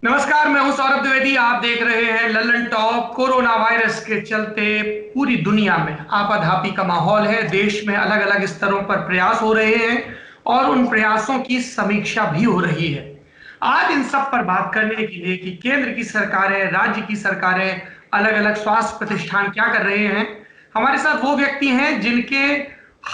नमस्कार, मैं हूं सौरभ द्विवेदी। आप देख रहे हैं लल्लन टॉप। कोरोना वायरस के चलते पूरी दुनिया में आपाधापी का माहौल है। देश में अलग अलग स्तरों पर प्रयास हो रहे हैं और उन प्रयासों की समीक्षा भी हो रही है। आज इन सब पर बात करने के लिए कि केंद्र की सरकारें, राज्य की सरकारें, अलग अलग स्वास्थ्य प्रतिष्ठान क्या कर रहे हैं, हमारे साथ वो व्यक्ति हैं जिनके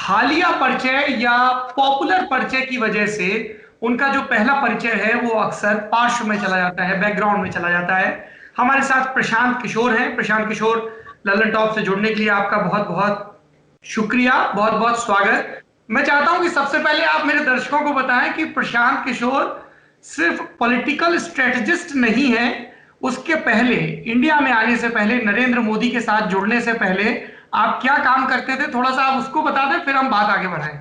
हालिया परिचय या पॉपुलर परिचय की वजह से उनका जो पहला परिचय है वो अक्सर पार्श्व में चला जाता है, बैकग्राउंड में चला जाता है। हमारे साथ प्रशांत किशोर हैं। प्रशांत किशोर, लल्लन टॉप से जुड़ने के लिए आपका बहुत बहुत शुक्रिया, बहुत बहुत स्वागत। मैं चाहता हूं कि सबसे पहले आप मेरे दर्शकों को बताएं कि प्रशांत किशोर सिर्फ पॉलिटिकल स्ट्रेटजिस्ट नहीं है, उसके पहले, इंडिया में आने से पहले, नरेंद्र मोदी के साथ जुड़ने से पहले आप क्या काम करते थे, थोड़ा सा आप उसको बता दें, फिर हम बात आगे बढ़ाएं।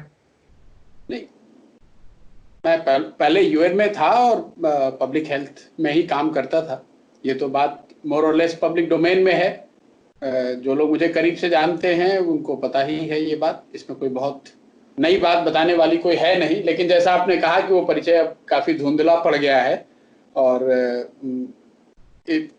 नहीं, मैं पहले यूएन में था और पब्लिक हेल्थ में ही काम करता था। ये तो बात मोर और लेस पब्लिक डोमेन में है। जो लोग मुझे करीब से जानते हैं उनको पता ही है ये बात। इसमें कोई बहुत नई बात बताने वाली कोई है नहीं। लेकिन जैसा आपने कहा कि वो परिचय अब काफ़ी धुंधला पड़ गया है और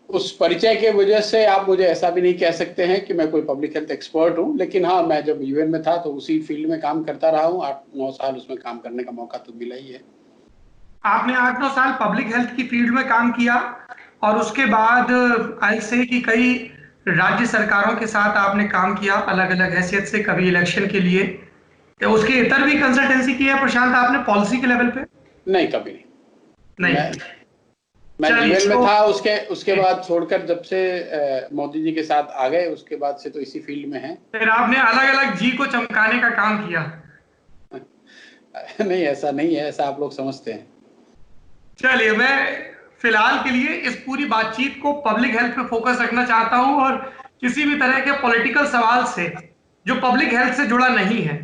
उस परिचय के वजह से आप मुझे ऐसा भी नहीं कह सकते हैं कि मैं कोई पब्लिक हेल्थ एक्सपर्ट हूं। लेकिन हाँ, मैं जब यूएन में था तो उसी फील्ड में काम करता रहा हूं। 8-9 साल उसमें काम करने का मौका तो मिला ही है। आपने 8-9 साल पब्लिक हेल्थ की फील्ड में काम किया और उसके बाद आई से कि कई राज्य सरकारों के साथ आपने काम किया अलग अलग हैसियत से, कभी इलेक्शन के लिए, तो उसके इतर भी कंसल्टेंसी की है प्रशांत आपने पॉलिसी के लेवल पे? नहीं, कभी नहीं। नहीं। मैं चलिए, यूएन में था, उसके बाद छोड़कर जब से मोदी जी के साथ आ गए उसके बाद से तो इसी फील्ड में है। फिर आपने अलग अलग जी को चमकाने का काम किया? नहीं, ऐसा नहीं है, ऐसा आप लोग समझते हैं। चलिए, मैं फिलहाल के लिए इस पूरी बातचीत को पब्लिक हेल्थ पे फोकस रखना चाहता हूं और किसी भी तरह के पॉलिटिकल सवाल से जो पब्लिक हेल्थ से जुड़ा नहीं है,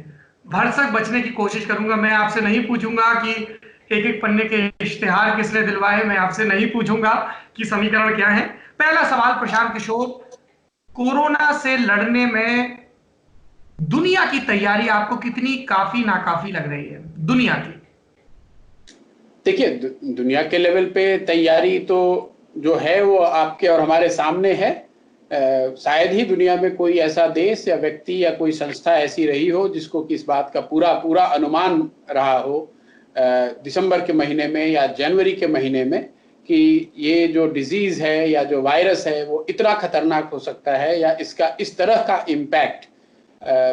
भरसक बचने की कोशिश करूंगा। मैं आपसे नहीं पूछूंगा कि एक एक पन्ने के इश्तिहार किसने दिलवाए, मैं आपसे नहीं पूछूंगा कि समीकरण क्या है। पहला सवाल प्रशांत किशोर, कोरोना से लड़ने में दुनिया की तैयारी आपको कितनी काफी नाकाफी लग रही है? दुनिया की देखिए, दुनिया के लेवल पे तैयारी तो जो है वो आपके और हमारे सामने है। शायद ही दुनिया में कोई ऐसा देश या व्यक्ति या कोई संस्था ऐसी रही हो जिसको कि इस बात का पूरा पूरा अनुमान रहा हो दिसंबर के महीने में या जनवरी के महीने में कि ये जो डिजीज है या जो वायरस है वो इतना खतरनाक हो सकता है या इसका इस तरह का impact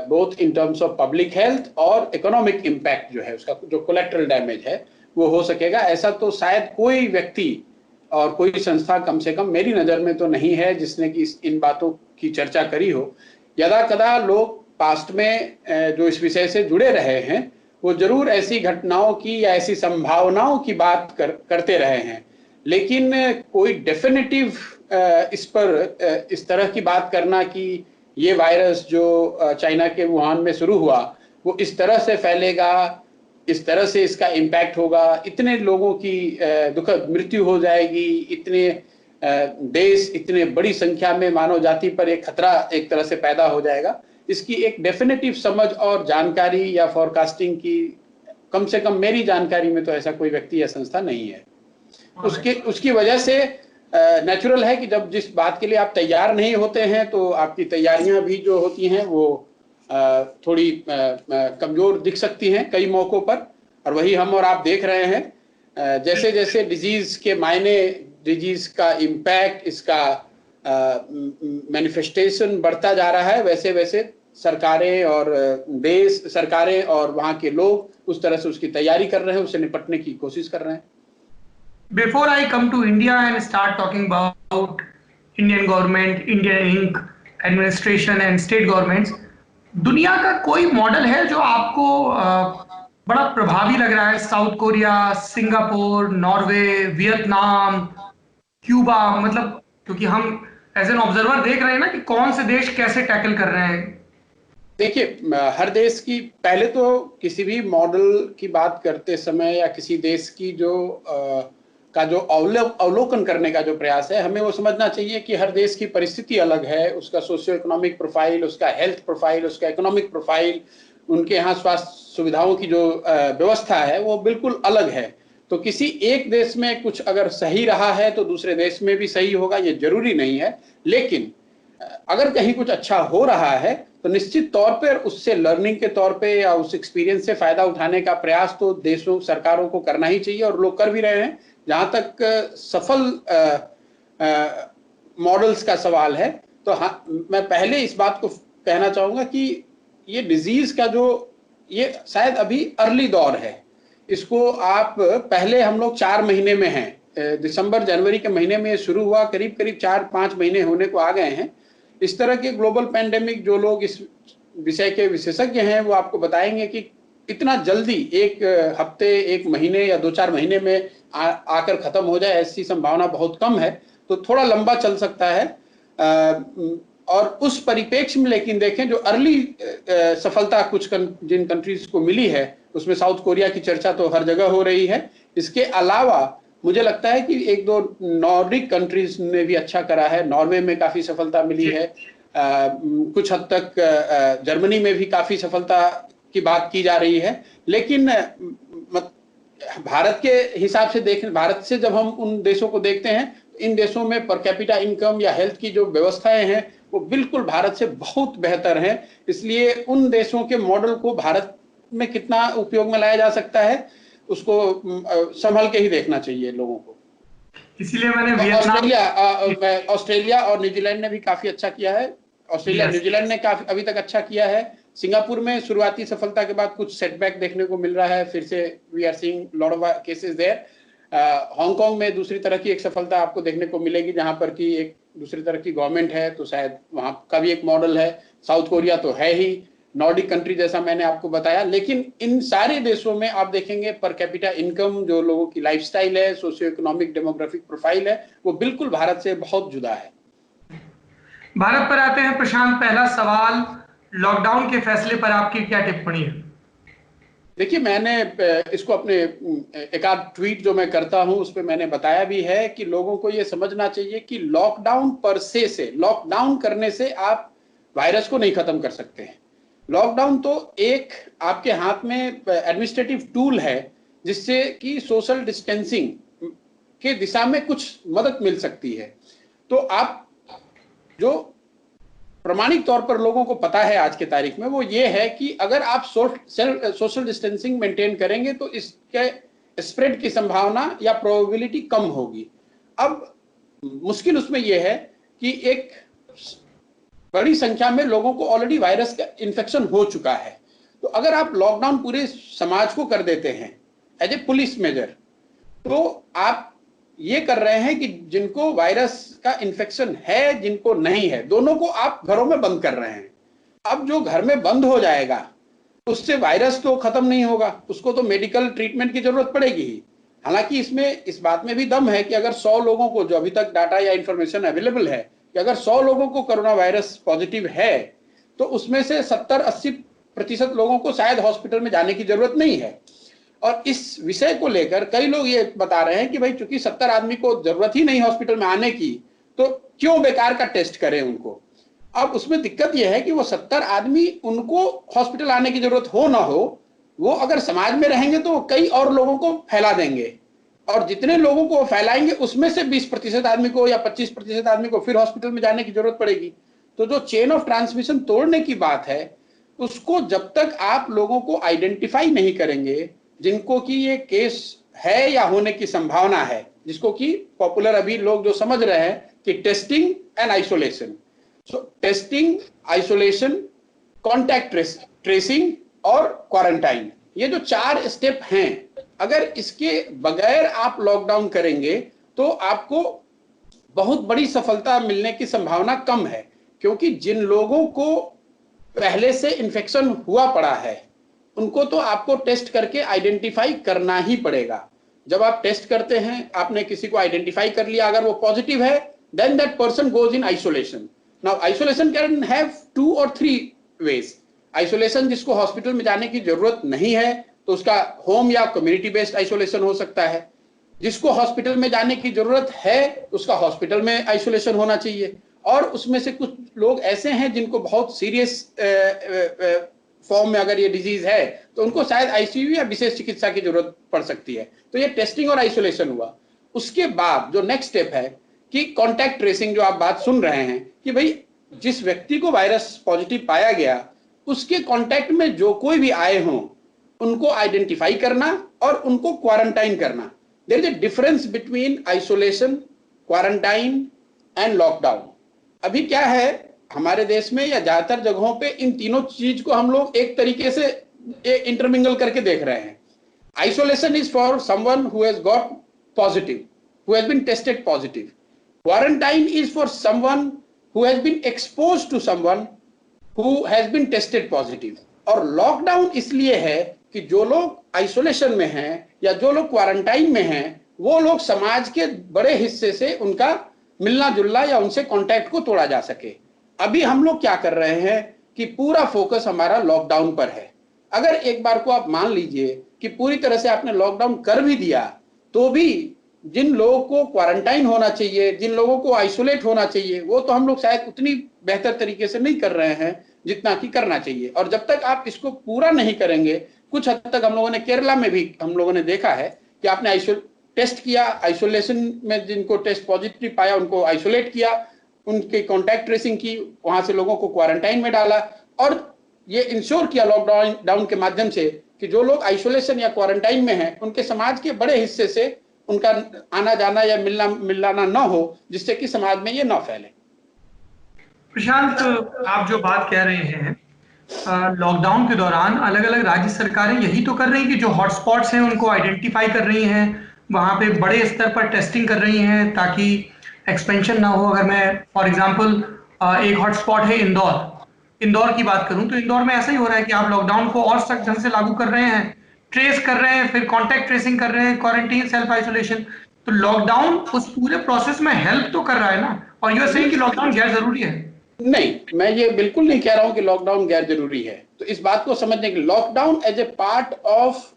both in terms of public health और इकोनॉमिक इम्पैक्ट जो है, उसका जो कोलेक्ट्रल डैमेज है वो हो सकेगा। ऐसा तो शायद कोई व्यक्ति और कोई संस्था, कम से कम मेरी नज़र में तो नहीं है, जिसने कि इन बातों की चर्चा करी हो। यदा कदा लोग पास्ट में जो इस विषय से जुड़े रहे हैं वो जरूर ऐसी घटनाओं की या ऐसी संभावनाओं की बात करते रहे हैं, लेकिन कोई डेफिनेटिव इस पर इस तरह की बात करना कि ये वायरस जो चाइना के वुहान में शुरू हुआ वो इस तरह से फैलेगा, इस तरह से इसका इम्पैक्ट होगा, इतने लोगों की दुखद मृत्यु हो जाएगी, इतने देश, इतने बड़ी संख्या में मानव जाति पर एक खतरा एक तरह से पैदा हो जाएगा, इसकी एक डेफिनेटिव समझ और जानकारी या फॉरकास्टिंग की कम से कम मेरी जानकारी में तो ऐसा कोई व्यक्ति या संस्था नहीं है। उसकी वजह से नेचुरल है कि जब जिस बात के लिए आप तैयार नहीं होते हैं तो आपकी तैयारियां भी जो होती हैं वो थोड़ी कमजोर दिख सकती हैं कई मौकों पर। और वही हम और आप देख रहे हैं, जैसे जैसे डिजीज के मायने, डिजीज का इम्पैक्ट, इसका मैनिफेस्टेशन बढ़ता जा रहा है, वैसे वैसे सरकारें और देश, सरकारें और वहाँ के लोग उस तरह से उसकी तैयारी कर रहे हैं, उससे निपटने की कोशिश कर रहे हैं। Before I come to India and start talking about Indian government, Indian Inc. administration and state governments, दुनिया का कोई मॉडल है जो आपको बड़ा प्रभावी लग रहा है? South Korea, Singapore, Norway, Vietnam, Cuba, मतलब क्योंकि हम एज एन ऑब्जर्वर देख रहे हैं ना कि कौन से देश कैसे टैकल कर रहे हैं। देखिए, हर देश की, पहले तो किसी भी मॉडल की बात करते समय या किसी देश की जो अवलोकन करने का जो प्रयास है, हमें वो समझना चाहिए कि हर देश की परिस्थिति अलग है, उसका सोशियो इकोनॉमिक प्रोफाइल, उसका हेल्थ प्रोफाइल, उसका इकोनॉमिक प्रोफाइल, उनके यहाँ स्वास्थ्य सुविधाओं की जो व्यवस्था है वो बिल्कुल अलग है। तो तो किसी एक देश में कुछ अगर सही रहा है तो दूसरे देश में भी सही होगा, ये जरूरी नहीं है। लेकिन अगर कहीं कुछ अच्छा हो रहा है तो निश्चित तौर पर उससे लर्निंग के तौर पे या उस एक्सपीरियंस से फायदा उठाने का प्रयास तो देशों सरकारों को करना ही चाहिए, और लोग कर भी रहे हैं। जहां तक सफल मॉडल्स का सवाल है, तो हाँ, मैं पहले इस बात को कहना चाहूंगा कि ये डिजीज का जो ये शायद अभी अर्ली दौर है, इसको आप पहले हम लोग 4 महीने में हैं, दिसंबर जनवरी के महीने में ये शुरू हुआ, करीब करीब 4-5 महीने होने को आ गए हैं। इस तरह के ग्लोबल पैंडेमिक जो लोग इस विषय के विशेषज्ञ हैं वो आपको बताएंगे कि इतना जल्दी एक हफ्ते, एक महीने या 2-4 महीने में आकर खत्म हो जाए ऐसी संभावना बहुत कम है। तो थोड़ा लंबा चल सकता है। और उस परिप्रेक्ष्य में लेकिन देखें जो अर्ली सफलता कुछ जिन कंट्रीज को मिली है उसमें साउथ कोरिया की चर्चा तो हर जगह हो रही है। इसके अलावा मुझे लगता है कि 1-2 नॉर्डिक कंट्रीज ने भी अच्छा करा है। नॉर्वे में काफी सफलता मिली है, कुछ हद तक जर्मनी में भी काफी सफलता की बात की जा रही है। लेकिन भारत के हिसाब से भारत से जब हम उन देशों को देखते हैं, इन देशों में पर कैपिटा इनकम या हेल्थ की जो व्यवस्थाएं हैं वो बिल्कुल भारत से बहुत बेहतर हैं। इसलिए उन देशों के मॉडल को भारत में कितना उपयोग में लाया जा सकता है उसको संभल के ही देखना चाहिए लोगों को। इसीलिए मैंने ऑस्ट्रेलिया और न्यूजीलैंड ने भी काफी अच्छा किया है। ऑस्ट्रेलिया न्यूजीलैंड ने काफी अभी तक अच्छा किया है। सिंगापुर में शुरुआती सफलता के बाद कुछ सेटबैक देखने को मिल रहा है, फिर से we are seeing lot of cases there. Hong Kong में दूसरी तरह की एक सफलता आपको देखने को मिलेगी, जहां पर कि एक दूसरी तरह की गवर्नमेंट है, तो शायद वहां का भी एक मॉडल है। साउथ कोरिया तो है ही, नॉर्डिक कंट्री जैसा मैंने आपको बताया। लेकिन इन सारे देशों में आप देखेंगे पर कैपिटा इनकम, जो लोगों की लाइफस्टाइल है, सोशियो इकोनॉमिक डेमोग्राफिक प्रोफाइल है, वो बिल्कुल भारत से बहुत जुदा है। भारत पर आते हैं प्रशांत। पहला सवाल, लॉकडाउन के फैसले पर आपकी क्या टिप्पणी है? देखिए, मैंने इसको अपने एक आध ट्वीट जो मैं करता हूं उस पर मैंने बताया भी है कि लोगों को ये समझना चाहिए कि लॉकडाउन पर से लॉकडाउन करने से आप वायरस को नहीं खत्म कर सकते हैं। लॉकडाउन तो एक आपके हाथ में एडमिनिस्ट्रेटिव टूल है जिससे कि सोशल डिस्टेंसिंग के दिशा में कुछ मदद मिल सकती है। तो आप जो प्रमाणिक तौर पर लोगों को पता है आज के तारीख में वो ये है कि अगर आप सोशल डिस्टेंसिंग मेंटेन करेंगे तो इसके स्प्रेड की संभावना या प्रोबेबिलिटी कम होगी। अब मुश्किल उसमें यह है कि एक बड़ी संख्या में लोगों को ऑलरेडी वायरस का इन्फेक्शन हो चुका है। तो अगर आप लॉकडाउन पूरे समाज को कर देते हैं एज ए पुलिस मेजर, तो आप ये कर रहे हैं कि जिनको वायरस का इन्फेक्शन है, जिनको नहीं है, दोनों को आप घरों में बंद कर रहे हैं। अब जो घर में बंद हो जाएगा उससे वायरस तो खत्म नहीं होगा, उसको तो मेडिकल ट्रीटमेंट की जरूरत पड़ेगी ही। हालांकि इसमें इस बात में भी दम है कि अगर 100 लोगों को, जो अभी तक डाटा या इंफॉर्मेशन अवेलेबल है कि अगर 100 लोगों को कोरोना वायरस पॉजिटिव है तो उसमें से 70-80% लोगों को शायद हॉस्पिटल में जाने की जरूरत नहीं है। और इस विषय को लेकर कई लोग ये बता रहे हैं कि भाई चूंकि 70 आदमी को जरूरत ही नहीं हॉस्पिटल में आने की, तो क्यों बेकार का टेस्ट करें उनको। अब उसमें दिक्कत यह है कि वो 70 आदमी, उनको हॉस्पिटल आने की जरूरत हो ना हो, वो अगर समाज में रहेंगे तो कई और लोगों को फैला देंगे, और जितने लोगों को फैलाएंगे उसमें से 20% आदमी को या 25% आदमी को फिर हॉस्पिटल में जाने की जरूरत पड़ेगी। तो जो चेन ऑफ ट्रांसमिशन तोड़ने की बात है, उसको जब तक आप लोगों को आइडेंटिफाई नहीं करेंगे जिनको कि ये केस है या होने की संभावना है, जिसको कि पॉपुलर अभी लोग जो समझ रहे हैं कि testing and isolation. So testing, isolation, contact tracing और क्वारंटाइन, ये जो 4 स्टेप हैं, अगर इसके बगैर आप लॉकडाउन करेंगे तो आपको बहुत बड़ी सफलता मिलने की संभावना कम है। क्योंकि जिन लोगों को पहले से इन्फेक्शन हुआ पड़ा है उनको तो आपको टेस्ट करके आइडेंटिफाई करना ही पड़ेगा। जब आप टेस्ट करते हैं, आपने किसी को आइडेंटिफाई कर लिया, अगर वो पॉजिटिव है, then that person goes in isolation. Now isolation can have 2 or 3 ways। Isolation जिसको हॉस्पिटल में जाने की जरूरत नहीं है तो उसका होम या कम्युनिटी बेस्ड आइसोलेशन हो सकता है। जिसको हॉस्पिटल में जाने की जरूरत है उसका हॉस्पिटल में आइसोलेशन होना चाहिए। और उसमें से कुछ लोग ऐसे हैं जिनको बहुत सीरियस फॉर्म में अगर ये डिजीज है तो उनको शायद आईसीयू या विशेष चिकित्सा की जरूरत पड़ सकती है। तो ये टेस्टिंग और आइसोलेशन हुआ। उसके बाद जो नेक्स्ट स्टेप है कि कॉन्टैक्ट ट्रेसिंग, जो आप बात सुन रहे हैं कि भाई जिस व्यक्ति को वायरस पॉजिटिव पाया गया उसके कॉन्टैक्ट में जो कोई भी आए हों उनको आइडेंटिफाई करना और उनको क्वारंटाइन करना। There is a difference between isolation, quarantine and lockdown. अभी क्या है हमारे देश में या ज्यादातर जगहों पे इन तीनों चीज को हम लोग एक तरीके से इंटरमिंगल करके देख रहे हैं। Isolation is for someone who has got positive, who has been tested positive. Quarantine is for someone who has been exposed to someone who has been tested positive. और लॉकडाउन इसलिए है कि जो लोग आइसोलेशन में हैं या जो लोग क्वारंटाइन में हैं वो लोग समाज के बड़े हिस्से से उनका मिलना जुलना या उनसे कांटेक्ट को तोड़ा जा सके। अभी हम लोग क्या कर रहे हैं कि पूरा फोकस हमारा लॉकडाउन पर है। अगर एक बार को आप मान लीजिए कि पूरी तरह से आपने लॉकडाउन कर भी दिया तो भी जिन लोगों को क्वारंटाइन होना चाहिए, जिन लोगों को आइसोलेट होना चाहिए, वो तो हम लोग शायद उतनी बेहतर तरीके से नहीं कर रहे हैं जितना कि करना चाहिए। और जब तक आप इसको पूरा नहीं करेंगे, कुछ हद तक हम लोगों ने केरला में भी हम लोगों ने देखा है कि आपने टेस्ट किया, आइसोलेशन में जिनको टेस्ट पॉजिटिव पाया उनको आइसोलेट किया, उनके कॉन्टैक्ट ट्रेसिंग की, वहां से लोगों को क्वारंटाइन में डाला और ये इंश्योर किया लॉकडाउन के माध्यम से कि जो लोग आइसोलेशन या क्वारंटाइन में हैं उनके समाज के बड़े हिस्से से उनका आना जाना या मिलाना न हो, जिससे कि समाज में ये न फैले। प्रशांत, आप जो बात कह रहे हैं, लॉकडाउन के दौरान अलग अलग राज्य सरकारें यही तो कर रही हैं कि जो हॉटस्पॉट्स हैं उनको आइडेंटिफाई कर रही हैं, वहां पे बड़े स्तर पर टेस्टिंग कर रही हैं ताकि एक्सपेंशन ना हो। अगर मैं फॉर एग्जांपल एक हॉटस्पॉट है इंदौर की बात करूं तो इंदौर में ऐसा ही हो रहा है कि आप लॉकडाउन को और सख्त ढंग से लागू कर रहे हैं, ट्रेस कर रहे हैं, फिर कॉन्टैक्ट ट्रेसिंग कर रहे हैं, क्वारंटीन, सेल्फ आइसोलेशन। तो लॉकडाउन उस पूरे प्रोसेस में हेल्प तो कर रहा है ना, और यू आर सेइंग कि लॉकडाउन गैर जरूरी है। नहीं, मैं ये बिल्कुल नहीं कह रहा हूं कि लॉकडाउन गैर जरूरी है। तो इस बात को समझने के लिए lockdown as a part of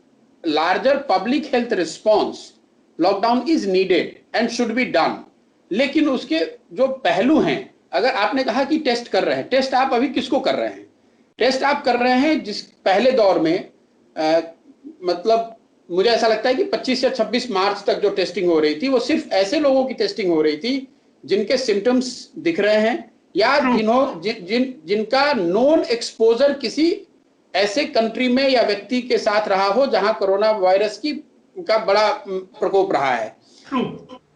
larger public health response, lockdown is needed and should be done. लेकिन उसके जो पहलू हैं, अगर आपने कहा कि टेस्ट कर रहे हैं, टेस्ट आप अभी किसको कर रहे हैं? टेस्ट आप कर रहे हैं जिस पहले दौर में मतलब मुझे ऐसा लगता है कि 25 या 26 मार्च तक जो टेस्टिंग हो रही थी वो सिर्फ ऐसे लोगों की टेस्टिंग हो रही थी जिनके सिम्टम्स दिख रहे हैं या जिनका नोन एक्सपोजर किसी ऐसे कंट्री में या व्यक्ति के साथ रहा हो जहां कोरोना वायरस का बड़ा प्रकोप रहा है।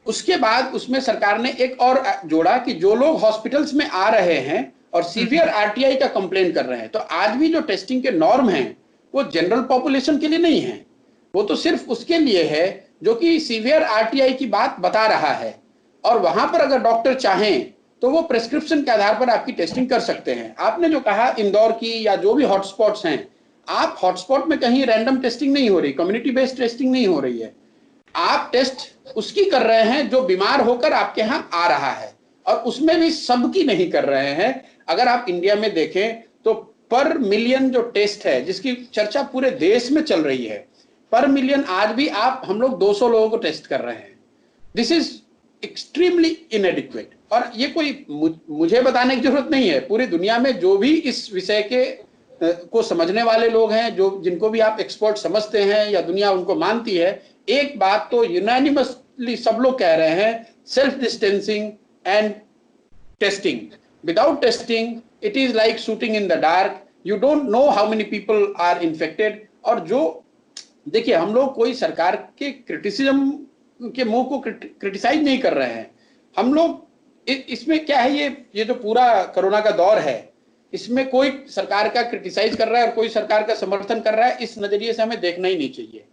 उसके बाद उसमें सरकार ने एक और जोड़ा कि जो लोग हॉस्पिटल्स में आ रहे हैं और सीवियर आरटीआई का कंप्लेन कर रहे हैं, तो आज भी जो टेस्टिंग के नॉर्म हैं वो जनरल पॉपुलेशन के लिए नहीं है, वो तो सिर्फ उसके लिए है जो कि सीवियर आरटीआई की बात बता रहा है। और वहां पर अगर डॉक्टर चाहें तो वो प्रेस्क्रिप्शन के आधार पर आपकी टेस्टिंग कर सकते हैं। आपने जो कहा इंदौर की या जो भी हॉटस्पॉट्स हैं, आप हॉटस्पॉट में कहीं रैंडम टेस्टिंग नहीं हो रही, कम्युनिटी बेस्ड टेस्टिंग नहीं हो रही है। आप टेस्ट उसकी कर रहे हैं जो बीमार होकर आपके यहां आ रहा है, और उसमें भी सबकी नहीं कर रहे हैं। अगर आप इंडिया में देखें तो पर मिलियन जो टेस्ट है, जिसकी चर्चा पूरे देश में चल रही है, पर मिलियन आज भी हम लोग 200 लोगों को टेस्ट कर रहे हैं। This is extremely इनएडिक्वेट। और ये कोई मुझे बताने की जरूरत नहीं है, पूरी दुनिया में जो भी इस विषय के को समझने वाले लोग हैं, जो जिनको भी आप एक्सपर्ट समझते हैं या दुनिया उनको मानती है, एक बात तो यूनानिमसली सब लोग कह रहे हैं, self distancing and testing. Without testing it is like shooting in the dark, you don't know how many people are infected. और जो देखिए, हम लोग कोई सरकार के क्रिटिसिज्म के मुंह को क्रिटिसाइज नहीं कर रहे हैं। हम लोग इसमें क्या है, ये जो पूरा कोरोना का दौर है, इसमें कोई सरकार का क्रिटिसाइज कर रहा है और कोई सरकार का समर्थन कर रहा है, इस नजरिए से हमें देखना ही नहीं चाहिए।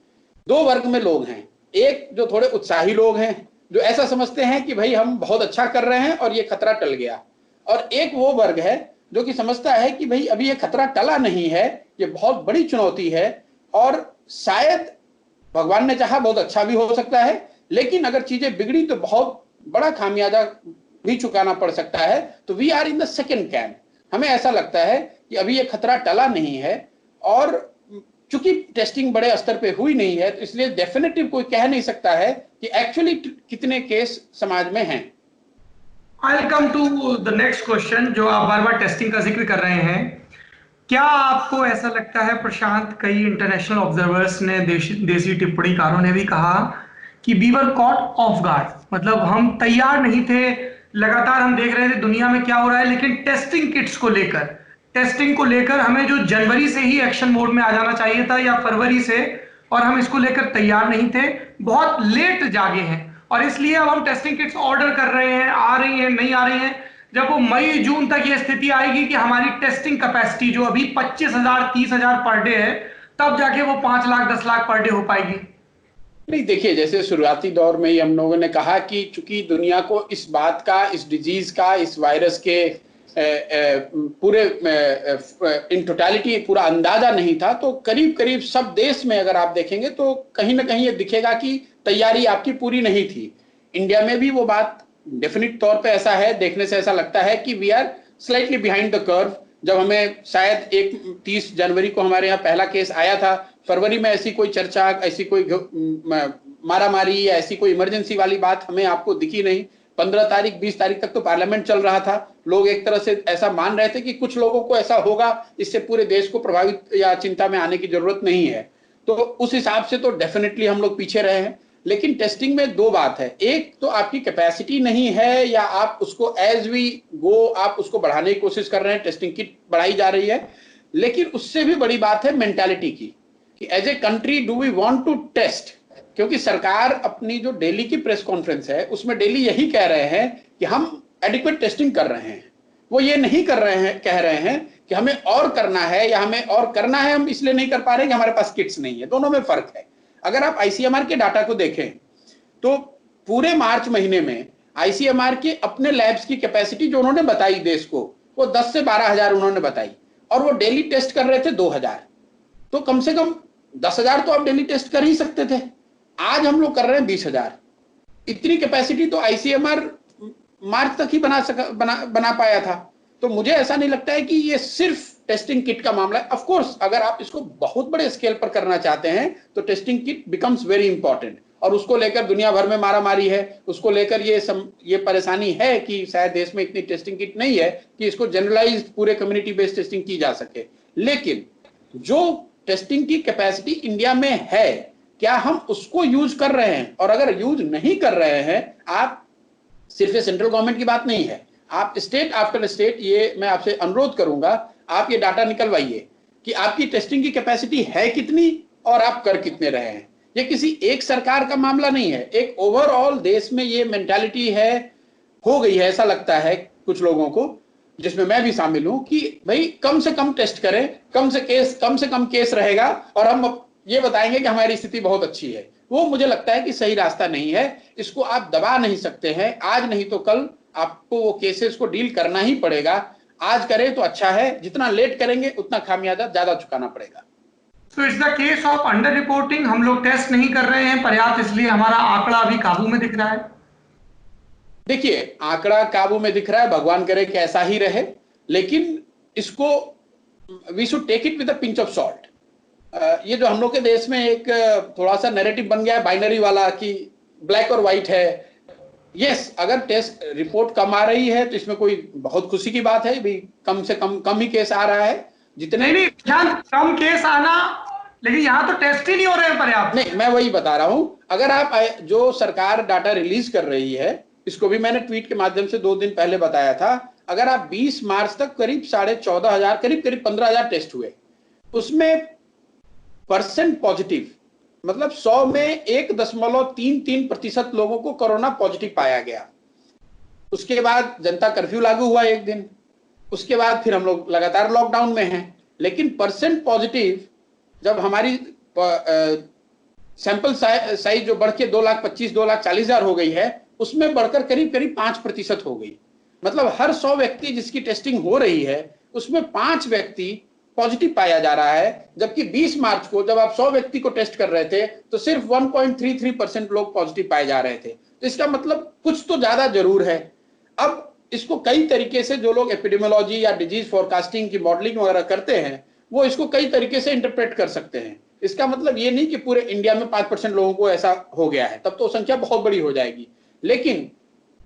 दो वर्ग में लोग हैं, एक जो थोड़े उत्साही लोग हैं जो ऐसा समझते हैं कि भाई हम बहुत अच्छा कर रहे हैं और ये खतरा टल गया, और एक वो वर्ग है जो कि समझता है कि भाई अभी ये खतरा टला नहीं है, ये बहुत बड़ी चुनौती है और शायद भगवान ने चाहा बहुत अच्छा भी हो सकता है, लेकिन अगर चीजें बिगड़ी तो बहुत बड़ा खामियाजा भी चुकाना पड़ सकता है। तो we are in the second camp. हमें ऐसा लगता है कि अभी ये खतरा टला नहीं है, और चूंकि टेस्टिंग बड़े स्तर पे हुई नहीं है, तो इसलिए डेफिनेटिव कोई कह नहीं सकता है कि एक्चुअली कितने केस समाज में हैं। I'll come to the next question, जो आप बार बार टेस्टिंग का जिक्र कर रहे हैं। क्या आपको ऐसा लगता है प्रशांत, कई इंटरनेशनल ऑब्जर्वर्स ने, देसी टिप्पणीकारों ने भी कहा कि we were caught off guard, मतलब हम तैयार नहीं थे। लगातार हम देख रहे थे दुनिया में क्या हो रहा है, लेकिन टेस्टिंग को लेकर हमें जो जनवरी से ही एक्शन मोड में आ जाना चाहिए था या फरवरी से, और हम इसको लेकर तैयार नहीं थे, बहुत लेट जागे हैं। और इसलिए अब हम टेस्टिंग किट्स ऑर्डर कर रहे हैं, आ रही हैं, नहीं आ रही हैं। जब वो मई जून तक ये स्थिति आएगी कि हमारी टेस्टिंग कैपेसिटी जो अभी 25,000 30,000 पर डे है, तब जाके वो 5 लाख 10 लाख पर डे हो पाएगी। नहीं, देखिए, जैसे शुरुआती दौर में ही हम लोगों ने कहा कि चूंकि दुनिया को इस बात का, इस डिजीज का, इस वायरस के पूरे इन टोटलिटी पूरा अंदाजा नहीं था, तो करीब करीब सब देश में अगर आप देखेंगे तो कहीं ना कहीं ये दिखेगा कि तैयारी आपकी पूरी नहीं थी। इंडिया में भी वो बात डेफिनेट तौर पे ऐसा है, देखने से ऐसा लगता है कि we are slightly behind the curve. जब हमें शायद 30 जनवरी को हमारे यहाँ पहला केस आया था, फरवरी में ऐसी कोई चर्चा, ऐसी कोई मारामारी या ऐसी कोई इमरजेंसी वाली बात हमें आपको दिखी नहीं। 15 तारीख 20 तारीख तक तो पार्लियामेंट चल रहा था, लोग एक तरह से ऐसा मान रहे थे कि कुछ लोगों को ऐसा होगा, इससे पूरे देश को प्रभावित या चिंता में आने की जरूरत नहीं है। तो उस हिसाब से तो डेफिनेटली हम लोग पीछे रहे हैं। लेकिन टेस्टिंग में दो बात है, एक तो आपकी कैपेसिटी नहीं है या आप उसको एज वी गो आप उसको बढ़ाने की कोशिश कर रहे हैं, टेस्टिंग किट बढ़ाई जा रही है। लेकिन उससे भी बड़ी बात है मेंटालिटी की, कि as a country do we want to test. क्योंकि सरकार अपनी जो डेली की प्रेस कॉन्फ्रेंस है उसमें डेली यही कह रहे हैं कि हम एडिक्वेट टेस्टिंग कर रहे हैं। वो ये नहीं कर रहे हैं, कह रहे हैं कि हमें और करना है या हमें और करना है, हम इसलिए नहीं कर पा रहे कि हमारे पास किट्स नहीं है। दोनों में फर्क है। अगर आप आईसीएमआर के डाटा को देखें तो पूरे मार्च महीने में आईसीएमआर के अपने लैब्स की कैपेसिटी जो उन्होंने बताई देश को, वो 10 से 12,000 उन्होंने बताई, और वो डेली टेस्ट कर रहे थे 2,000। तो कम से कम 10,000 तो आप डेली टेस्ट कर ही सकते थे। आज हम लोग कर रहे हैं 20,000। इतनी कैपेसिटी तो आईसीएमआर मार्च तक ही बना पाया था। तो मुझे ऐसा नहीं लगता है कि ये सिर्फ टेस्टिंग किट का मामला है। ऑफ कोर्स अगर आप इसको बहुत बड़े स्केल पर करना चाहते हैं तो testing kit becomes very important, और उसको लेकर दुनिया भर में मारामारी है, उसको लेकर ये परेशानी है कि शायद देश में इतनी टेस्टिंग किट नहीं है कि इसको जनरलाइज्ड पूरे कम्युनिटी बेस्ड टेस्टिंग की जा सके। लेकिन जो टेस्टिंग की कैपेसिटी इंडिया में है, क्या हम उसको यूज कर रहे हैं? और अगर यूज नहीं कर रहे हैं, आप सिर्फ सेंट्रल गवर्नमेंट की बात नहीं है, आप स्टेट आफ्टर स्टेट, ये मैं आपसे अनुरोध करूंगा, आप ये डाटा निकलवाइए कि आपकी टेस्टिंग की कैपेसिटी है कितनी और आप कर कितने रहे हैं। ये किसी एक सरकार का मामला नहीं है, एक ओवरऑल देश में ये मेंटालिटी है, हो गई है, ऐसा लगता है कुछ लोगों को, जिसमें मैं भी शामिल हूं, कि भाई कम से कम टेस्ट करें, कम से कम केस रहेगा और हम ये बताएंगे कि हमारी स्थिति बहुत अच्छी है। वो मुझे लगता है कि सही रास्ता नहीं है। इसको आप दबा नहीं सकते हैं, आज नहीं तो कल आपको वो केसेस को डील करना ही पड़ेगा। आज करें तो अच्छा है, जितना लेट करेंगे उतना खामियाजा ज्यादा चुकाना पड़ेगा। तो it's the case of under reporting, हम लोग टेस्ट नहीं कर रहे हैं पर्याप्त, इसलिए हमारा आंकड़ा अभी काबू में दिख रहा है। देखिए, आंकड़ा काबू में दिख रहा है, भगवान करे कि ऐसा ही रहे, लेकिन इसको we should take it with a pinch of salt. ये जो हम लोग के देश में एक थोड़ा सा नैरेटिव बन गया है बाइनरी वाला, कि ब्लैक और व्हाइट है। यस, अगर टेस्ट रिपोर्ट कम आ रही है तो इसमें कोई बहुत खुशी की बात है, भी कम से कम ही केस आ रहा है। जितने नहीं, कम केस आना, लेकिन यहाँ तो टेस्ट ही नहीं हो रहे हैं पर्याप्त। नहीं, मैं वही बता रहा हूं। अगर आप जो सरकार डाटा रिलीज कर रही है, इसको भी मैंने ट्वीट के माध्यम से 2 दिन पहले बताया था, अगर आप 20 मार्च तक करीब 14,500 करीब 15,000 टेस्ट हुए, उसमें परसेंट पॉजिटिव मतलब 100 में 1.33% लोगों को कोरोना पॉजिटिव पाया गया। उसके बाद जनता कर्फ्यू लागू हुआ 1 दिन, उसके बाद फिर हम लोग लगातार लॉकडाउन में हैं। लेकिन परसेंट पॉजिटिव जब हमारी सैंपल साइज जो बढ़ के 2,25,000 2,40,000 हो गई है, उसमें बढ़कर करीब 5% हो गई। मतलब हर 100 व्यक्ति जिसकी टेस्टिंग हो रही है उसमें 5 व्यक्ति पॉजिटिव पाया जा रहा है। जबकि 20 मार्च को जब आप 100 व्यक्ति को टेस्ट कर रहे थे तो सिर्फ 1.33% लोग पॉजिटिव पाए जा रहे थे। तो इसका मतलब कुछ तो ज्यादा जरूर है। अब इसको कई तरीके से जो लोग एपिडेमियोलॉजी या डिजीज फोरकास्टिंग की मॉडलिंग वगैरह करते हैं, वो इसको कई तरीके से इंटरप्रेट कर सकते हैं। इसका मतलब ये नहीं कि पूरे इंडिया में 5% लोगों को ऐसा हो गया है, तब तो संख्या बहुत बड़ी हो जाएगी। लेकिन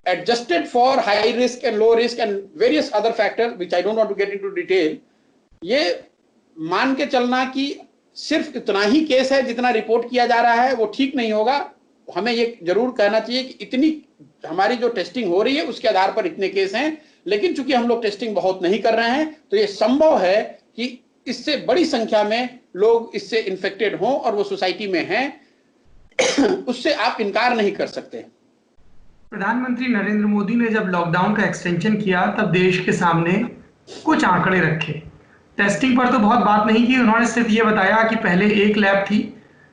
adjusted for high risk and low risk and various other factors which I don't want to get into detail, ये मान के चलना कि सिर्फ इतना ही केस है जितना रिपोर्ट किया जा रहा है वो ठीक नहीं होगा। हमें ये जरूर कहना चाहिए कि इतनी हमारी जो टेस्टिंग हो रही है उसके आधार पर इतने केस हैं, लेकिन चूंकि हम लोग टेस्टिंग बहुत नहीं कर रहे हैं तो ये संभव है कि इससे बड़ी संख्या में लोग इससे इन्फेक्टेड हों और वो सोसाइटी में हैं। उससे आप इनकार नहीं कर सकते। प्रधानमंत्री नरेंद्र मोदी ने जब लॉकडाउन का एक्सटेंशन किया तब देश के सामने कुछ आंकड़े रखे। टेस्टिंग पर तो बहुत बात नहीं की, उन्होंने सिर्फ ये बताया कि पहले एक लैब थी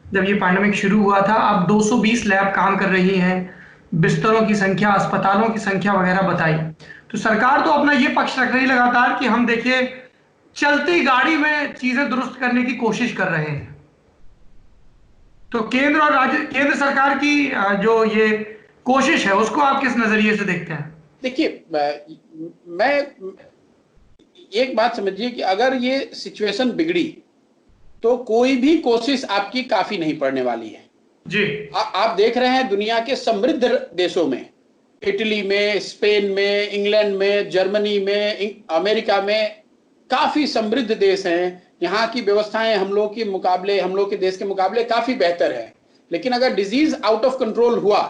जब ये पैंडेमिक शुरू हुआ था, अब 220 लैब काम कर रही हैं, बिस्तरों की संख्या, अस्पतालों की संख्या वगैरह बताई। तो सरकार तो अपना ये पक्ष रख रही लगातार कि हम देखिए चलती गाड़ी में चीजें दुरुस्त करने की कोशिश कर रहे हैं। तो केंद्र और राज्य, केंद्र सरकार की जो ये कोशिश है उसको आप किस नजरिए से देखते हैं? देखिए, मैं एक बात समझिए कि अगर ये सिचुएशन बिगड़ी तो कोई भी कोशिश आपकी काफी नहीं पड़ने वाली है जी। आप देख रहे हैं दुनिया के समृद्ध देशों में, इटली में, स्पेन में, इंग्लैंड में, जर्मनी में, अमेरिका में, काफी समृद्ध देश हैं। यहाँ की व्यवस्थाएं हम लोग के मुकाबले, हम लोग के देश के मुकाबले काफी बेहतर है। लेकिन अगर डिजीज आउट ऑफ कंट्रोल हुआ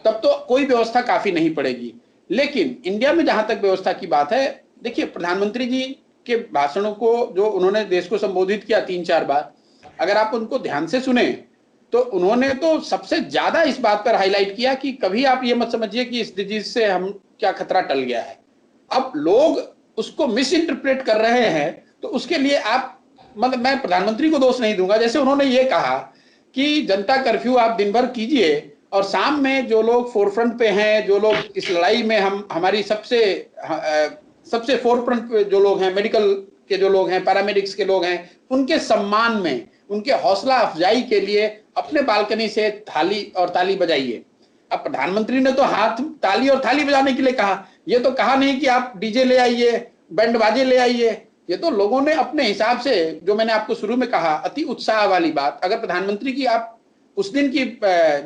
तब तो कोई व्यवस्था काफी नहीं पड़ेगी। लेकिन इंडिया में जहां तक व्यवस्था की बात है, देखिए प्रधानमंत्री जी के भाषणों को जो उन्होंने देश को संबोधित किया 3-4 बार, अगर आप उनको ध्यान से सुने तो उन्होंने तो सबसे ज्यादा इस बात पर हाईलाइट किया कि कभी आप ये मत समझिए कि इस डिजीज से हम क्या खतरा टल गया है। अब लोग उसको मिस इंटरप्रेट कर रहे हैं, तो उसके लिए आप, मतलब मैं प्रधानमंत्री को दोष नहीं दूंगा। जैसे उन्होंने ये कहा कि जनता कर्फ्यू आप दिन भर कीजिए और शाम में जो लोग फोरफ्रंट पे हैं, जो लोग इस लड़ाई में हमारी सबसे फोरफ्रंट पे जो लोग हैं, मेडिकल के जो लोग हैं, पैरामेडिक्स के लोग हैं, उनके सम्मान में, उनके हौसला अफजाई के लिए अपने बालकनी से थाली और ताली बजाइए। अब प्रधानमंत्री ने तो हाथ ताली और थाली बजाने के लिए कहा, ये तो कहा नहीं कि आप डीजे ले आइए, बैंड बाजे ले आइए। ये तो लोगों ने अपने हिसाब से, जो मैंने आपको शुरू में कहा, अति उत्साह वाली बात। अगर प्रधानमंत्री की आप उस दिन की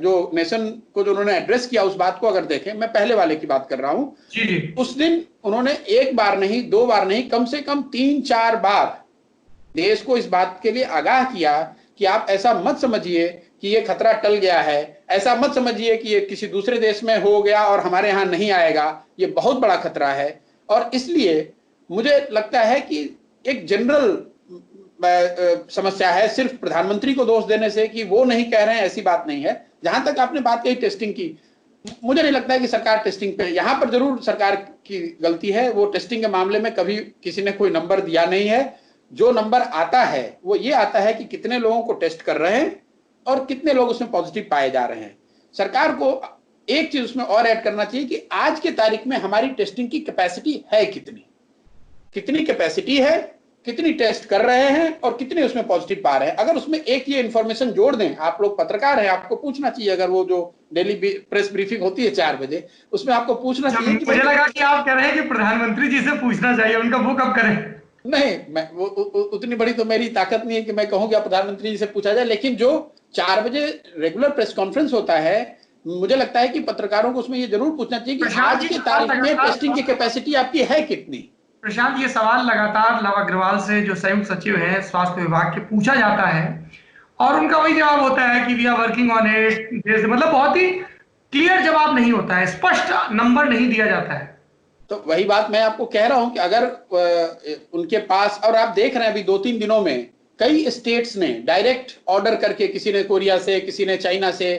जो नेशन को जो उन्होंने एड्रेस किया उस बात को अगर देखें, मैं पहले वाले की बात कर रहा हूं, उस दिन उन्होंने एक बार नहीं, 2 बार नहीं, कम से कम 3-4 बार देश को इस बात के लिए आगाह किया कि आप ऐसा मत समझिए कि ये खतरा टल गया है, ऐसा मत समझिए कि ये किसी दूसरे देश में हो गया और हमारे यहाँ नहीं आएगा, ये बहुत बड़ा खतरा है। और इसलिए मुझे लगता है कि एक जनरल समस्या है, सिर्फ प्रधानमंत्री को दोष देने से कि वो नहीं कह रहे हैं, ऐसी बात नहीं है। जहां तक आपने बात कही टेस्टिंग की, मुझे नहीं लगता है कि सरकार टेस्टिंग पे, यहां पर जरूर सरकार की गलती है। वो टेस्टिंग के मामले में कभी किसी ने कोई नंबर दिया नहीं है। जो नंबर आता है वो ये आता है कि कितने लोगों को टेस्ट कर रहे हैं और कितने लोग उसमें पॉजिटिव पाए जा रहे हैं। सरकार को एक चीज उसमें और ऐड करना चाहिए कि आज के तारीख में हमारी टेस्टिंग की कैपेसिटी है कितनी कैपेसिटी है, कितनी टेस्ट कर रहे हैं और कितने उसमें पॉजिटिव पा रहे हैं। अगर उसमें एक ये इंफॉर्मेशन जोड़ दें, आप लोग पत्रकार हैं, आपको पूछना चाहिए, अगर वो जो डेली प्रेस ब्रीफिंग होती है 4 बजे, उसमें आपको पूछना चाहिए। मुझे लगा कि आप कह रहे हैं कि प्रधानमंत्री जी से पूछना चाहिए, उनका वो कब करें। नहीं, मैं वो उतनी बड़ी तो मेरी ताकत नहीं है कि मैं कहूँ कि प्रधानमंत्री जी से पूछा जाए, लेकिन जो 4 बजे रेगुलर प्रेस कॉन्फ्रेंस होता है, मुझे लगता है कि पत्रकारों को उसमें ये जरूर पूछना चाहिए कि आज की तारीख में टेस्टिंग की कैपेसिटी आपकी है कितनी। प्रशांत, ये सवाल लगातार लव अग्रवाल से, जो संयुक्त सचिव हैं स्वास्थ्य विभाग के, पूछा जाता है और उनका वही जवाब होता है कि we are working on it. मतलब बहुत ही क्लियर जवाब नहीं होता है, स्पष्ट नंबर नहीं दिया जाता है। तो वही बात मैं आपको कह रहा हूं कि अगर उनके पास, और आप देख रहे हैं अभी 2-3 दिनों में कई स्टेट्स ने डायरेक्ट ऑर्डर करके, किसी ने कोरिया से, किसी ने चाइना से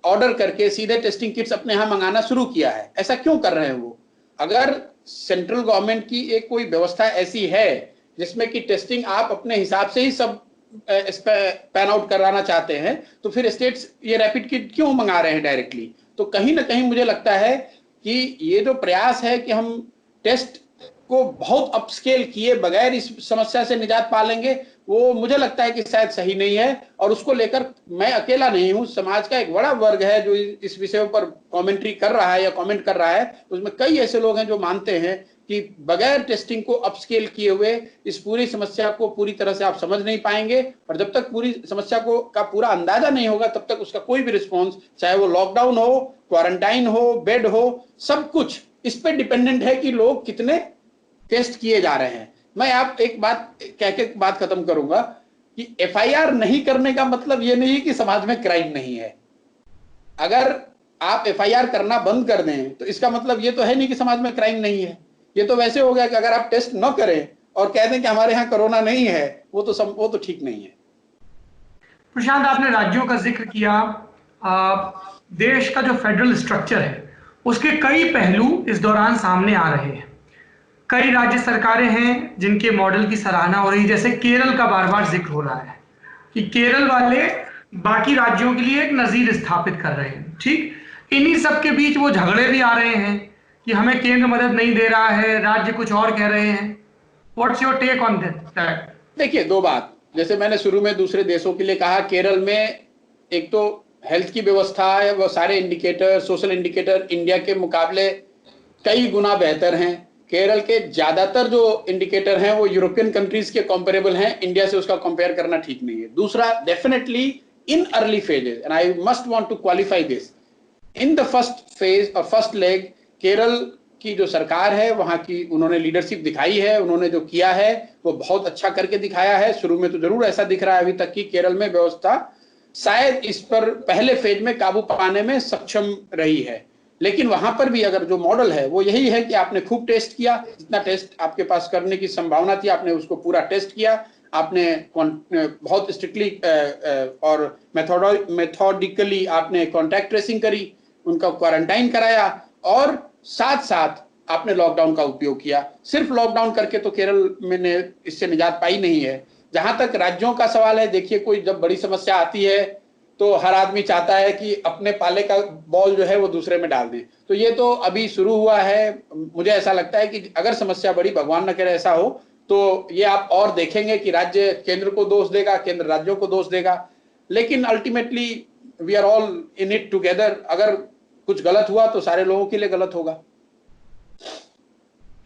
ऑर्डर करके सीधे टेस्टिंग किट्स अपने यहां मंगाना शुरू किया है। ऐसा क्यों कर रहे हैं वो? अगर सेंट्रल गवर्नमेंट की एक कोई व्यवस्था ऐसी है जिसमें कि टेस्टिंग आप अपने हिसाब से ही सब पैन आउट कराना चाहते हैं, तो फिर स्टेट्स ये रैपिड किट क्यों मंगा रहे हैं डायरेक्टली? तो कहीं ना कहीं मुझे लगता है कि ये जो प्रयास है कि हम टेस्ट को बहुत अपस्केल किए बगैर इस समस्या से निजात पा लेंगे, वो मुझे लगता है कि शायद सही नहीं है। और उसको लेकर मैं अकेला नहीं हूं, समाज का एक बड़ा वर्ग है जो इस विषय पर कमेंट्री कर रहा है या कमेंट कर रहा है। उसमें कई ऐसे लोग हैं जो मानते हैं कि बगैर टेस्टिंग को अपस्केल किए हुए इस पूरी समस्या को पूरी तरह से आप समझ नहीं पाएंगे। और जब तक पूरी समस्या को का पूरा अंदाजा नहीं होगा, तब तक उसका कोई भी रिस्पॉन्स, चाहे वो लॉकडाउन हो, क्वारंटाइन हो, बेड हो, सब कुछ इस पे डिपेंडेंट है कि लोग कितने टेस्ट किए जा रहे हैं। मैं आप एक बात कह के बात खत्म करूंगा कि एफआईआर नहीं करने का मतलब ये नहीं कि समाज में क्राइम नहीं है। अगर आप एफआईआर करना बंद कर दें तो इसका मतलब ये तो है नहीं कि समाज में क्राइम नहीं है। ये तो वैसे हो गया कि अगर आप टेस्ट न करें और कह दें कि हमारे यहाँ कोरोना नहीं है, वो तो ठीक नहीं है। प्रशांत, आपने राज्यों का जिक्र किया। देश का जो फेडरल स्ट्रक्चर है उसके कई पहलू इस दौरान सामने आ रहे हैं। कई राज्य सरकारें हैं जिनके मॉडल की सराहना हो रही है, जैसे केरल का बार बार जिक्र हो रहा है कि केरल वाले बाकी राज्यों के लिए एक नजीर स्थापित कर रहे हैं। ठीक, इन्हीं सब के बीच वो झगड़े भी आ रहे हैं कि हमें केंद्र मदद नहीं दे रहा है, राज्य कुछ और कह रहे हैं। What's your take on that? देखिए, दो बात, जैसे मैंने शुरू में दूसरे देशों के लिए कहा, केरल में एक तो हेल्थ की व्यवस्था है, वो सारे इंडिकेटर, सोशल इंडिकेटर इंडिया के मुकाबले कई गुना बेहतर हैं। केरल के ज्यादातर जो इंडिकेटर हैं वो यूरोपियन कंट्रीज के कंपेरेबल हैं, इंडिया से उसका कंपेयर करना ठीक नहीं है। दूसरा, definitely in early phases, and I must want to qualify this, in the first phase और फर्स्ट लेग, केरल की जो सरकार है वहां की उन्होंने लीडरशिप दिखाई है, उन्होंने जो किया है वो बहुत अच्छा करके दिखाया है। शुरू में तो जरूर ऐसा दिख रहा है अभी तक कि केरल में व्यवस्था शायद इस पर पहले फेज में काबू पाने में सक्षम रही है, लेकिन वहां पर भी अगर जो मॉडल है वो यही है कि आपने खूब टेस्ट किया, जितना टेस्ट आपके पास करने की संभावना थी आपने उसको पूरा टेस्ट किया, आपने बहुत स्ट्रिक्टली और मेथोडिकली आपने कॉन्टैक्ट ट्रेसिंग करी, उनका क्वारंटाइन कराया और साथ साथ आपने लॉकडाउन का उपयोग किया। सिर्फ लॉकडाउन करके तो केरल में ने इससे निजात पाई नहीं है। जहां तक राज्यों का सवाल है, देखिए, कोई जब बड़ी समस्या आती है तो हर आदमी चाहता है कि अपने पाले का बॉल जो है वो दूसरे में डाल दें। तो ये तो अभी शुरू हुआ है। मुझे ऐसा लगता है कि अगर समस्या बड़ी, भगवान न करे ऐसा हो, तो ये आप और देखेंगे कि राज्य केंद्र को दोष देगा, केंद्र राज्यों को दोष देगा, लेकिन ultimately we are all in it together. अगर कुछ गलत हुआ तो सारे लोगों के लिए गलत होगा।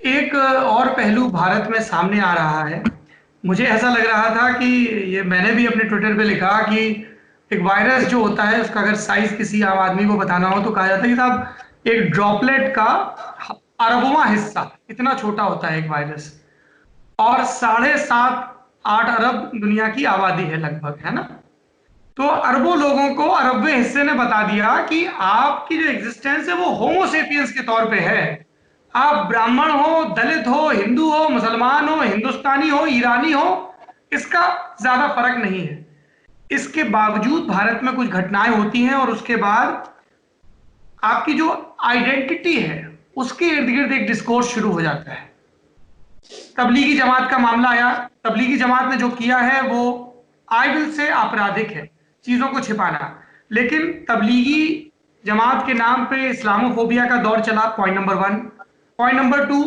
एक और पहलू भारत में सामने आ रहा है। मुझे ऐसा लग रहा था कि ये मैंने भी अपने ट्विटर पे लिखा कि एक वायरस जो होता है उसका अगर साइज किसी आम आदमी को बताना हो तो कहा जाता है कि साहब एक ड्रॉपलेट का अरबवां हिस्सा इतना छोटा होता है एक वायरस, और 7.5-8 अरब दुनिया की आबादी है लगभग, है ना। तो अरबों लोगों को अरबवें हिस्से ने बता दिया कि आपकी जो एग्जिस्टेंस है वो होमोसेपियंस के तौर पे है। आप ब्राह्मण हो, दलित हो, हिंदू हो, मुसलमान हो, हिंदुस्तानी हो, ईरानी हो, इसका ज्यादा फर्क नहीं है। इसके बावजूद भारत में कुछ घटनाएं होती हैं और उसके बाद आपकी जो आइडेंटिटी है उसके इर्द गिर्द एक डिस्कोर्स शुरू हो जाता है। तबलीगी जमात का मामला आया। तबलीगी जमात ने जो किया है वो आई विल से आपराधिक है, चीजों को छिपाना, लेकिन तबलीगी जमात के नाम पे इस्लामोफोबिया का दौर चला, पॉइंट नंबर 1। पॉइंट नंबर 2,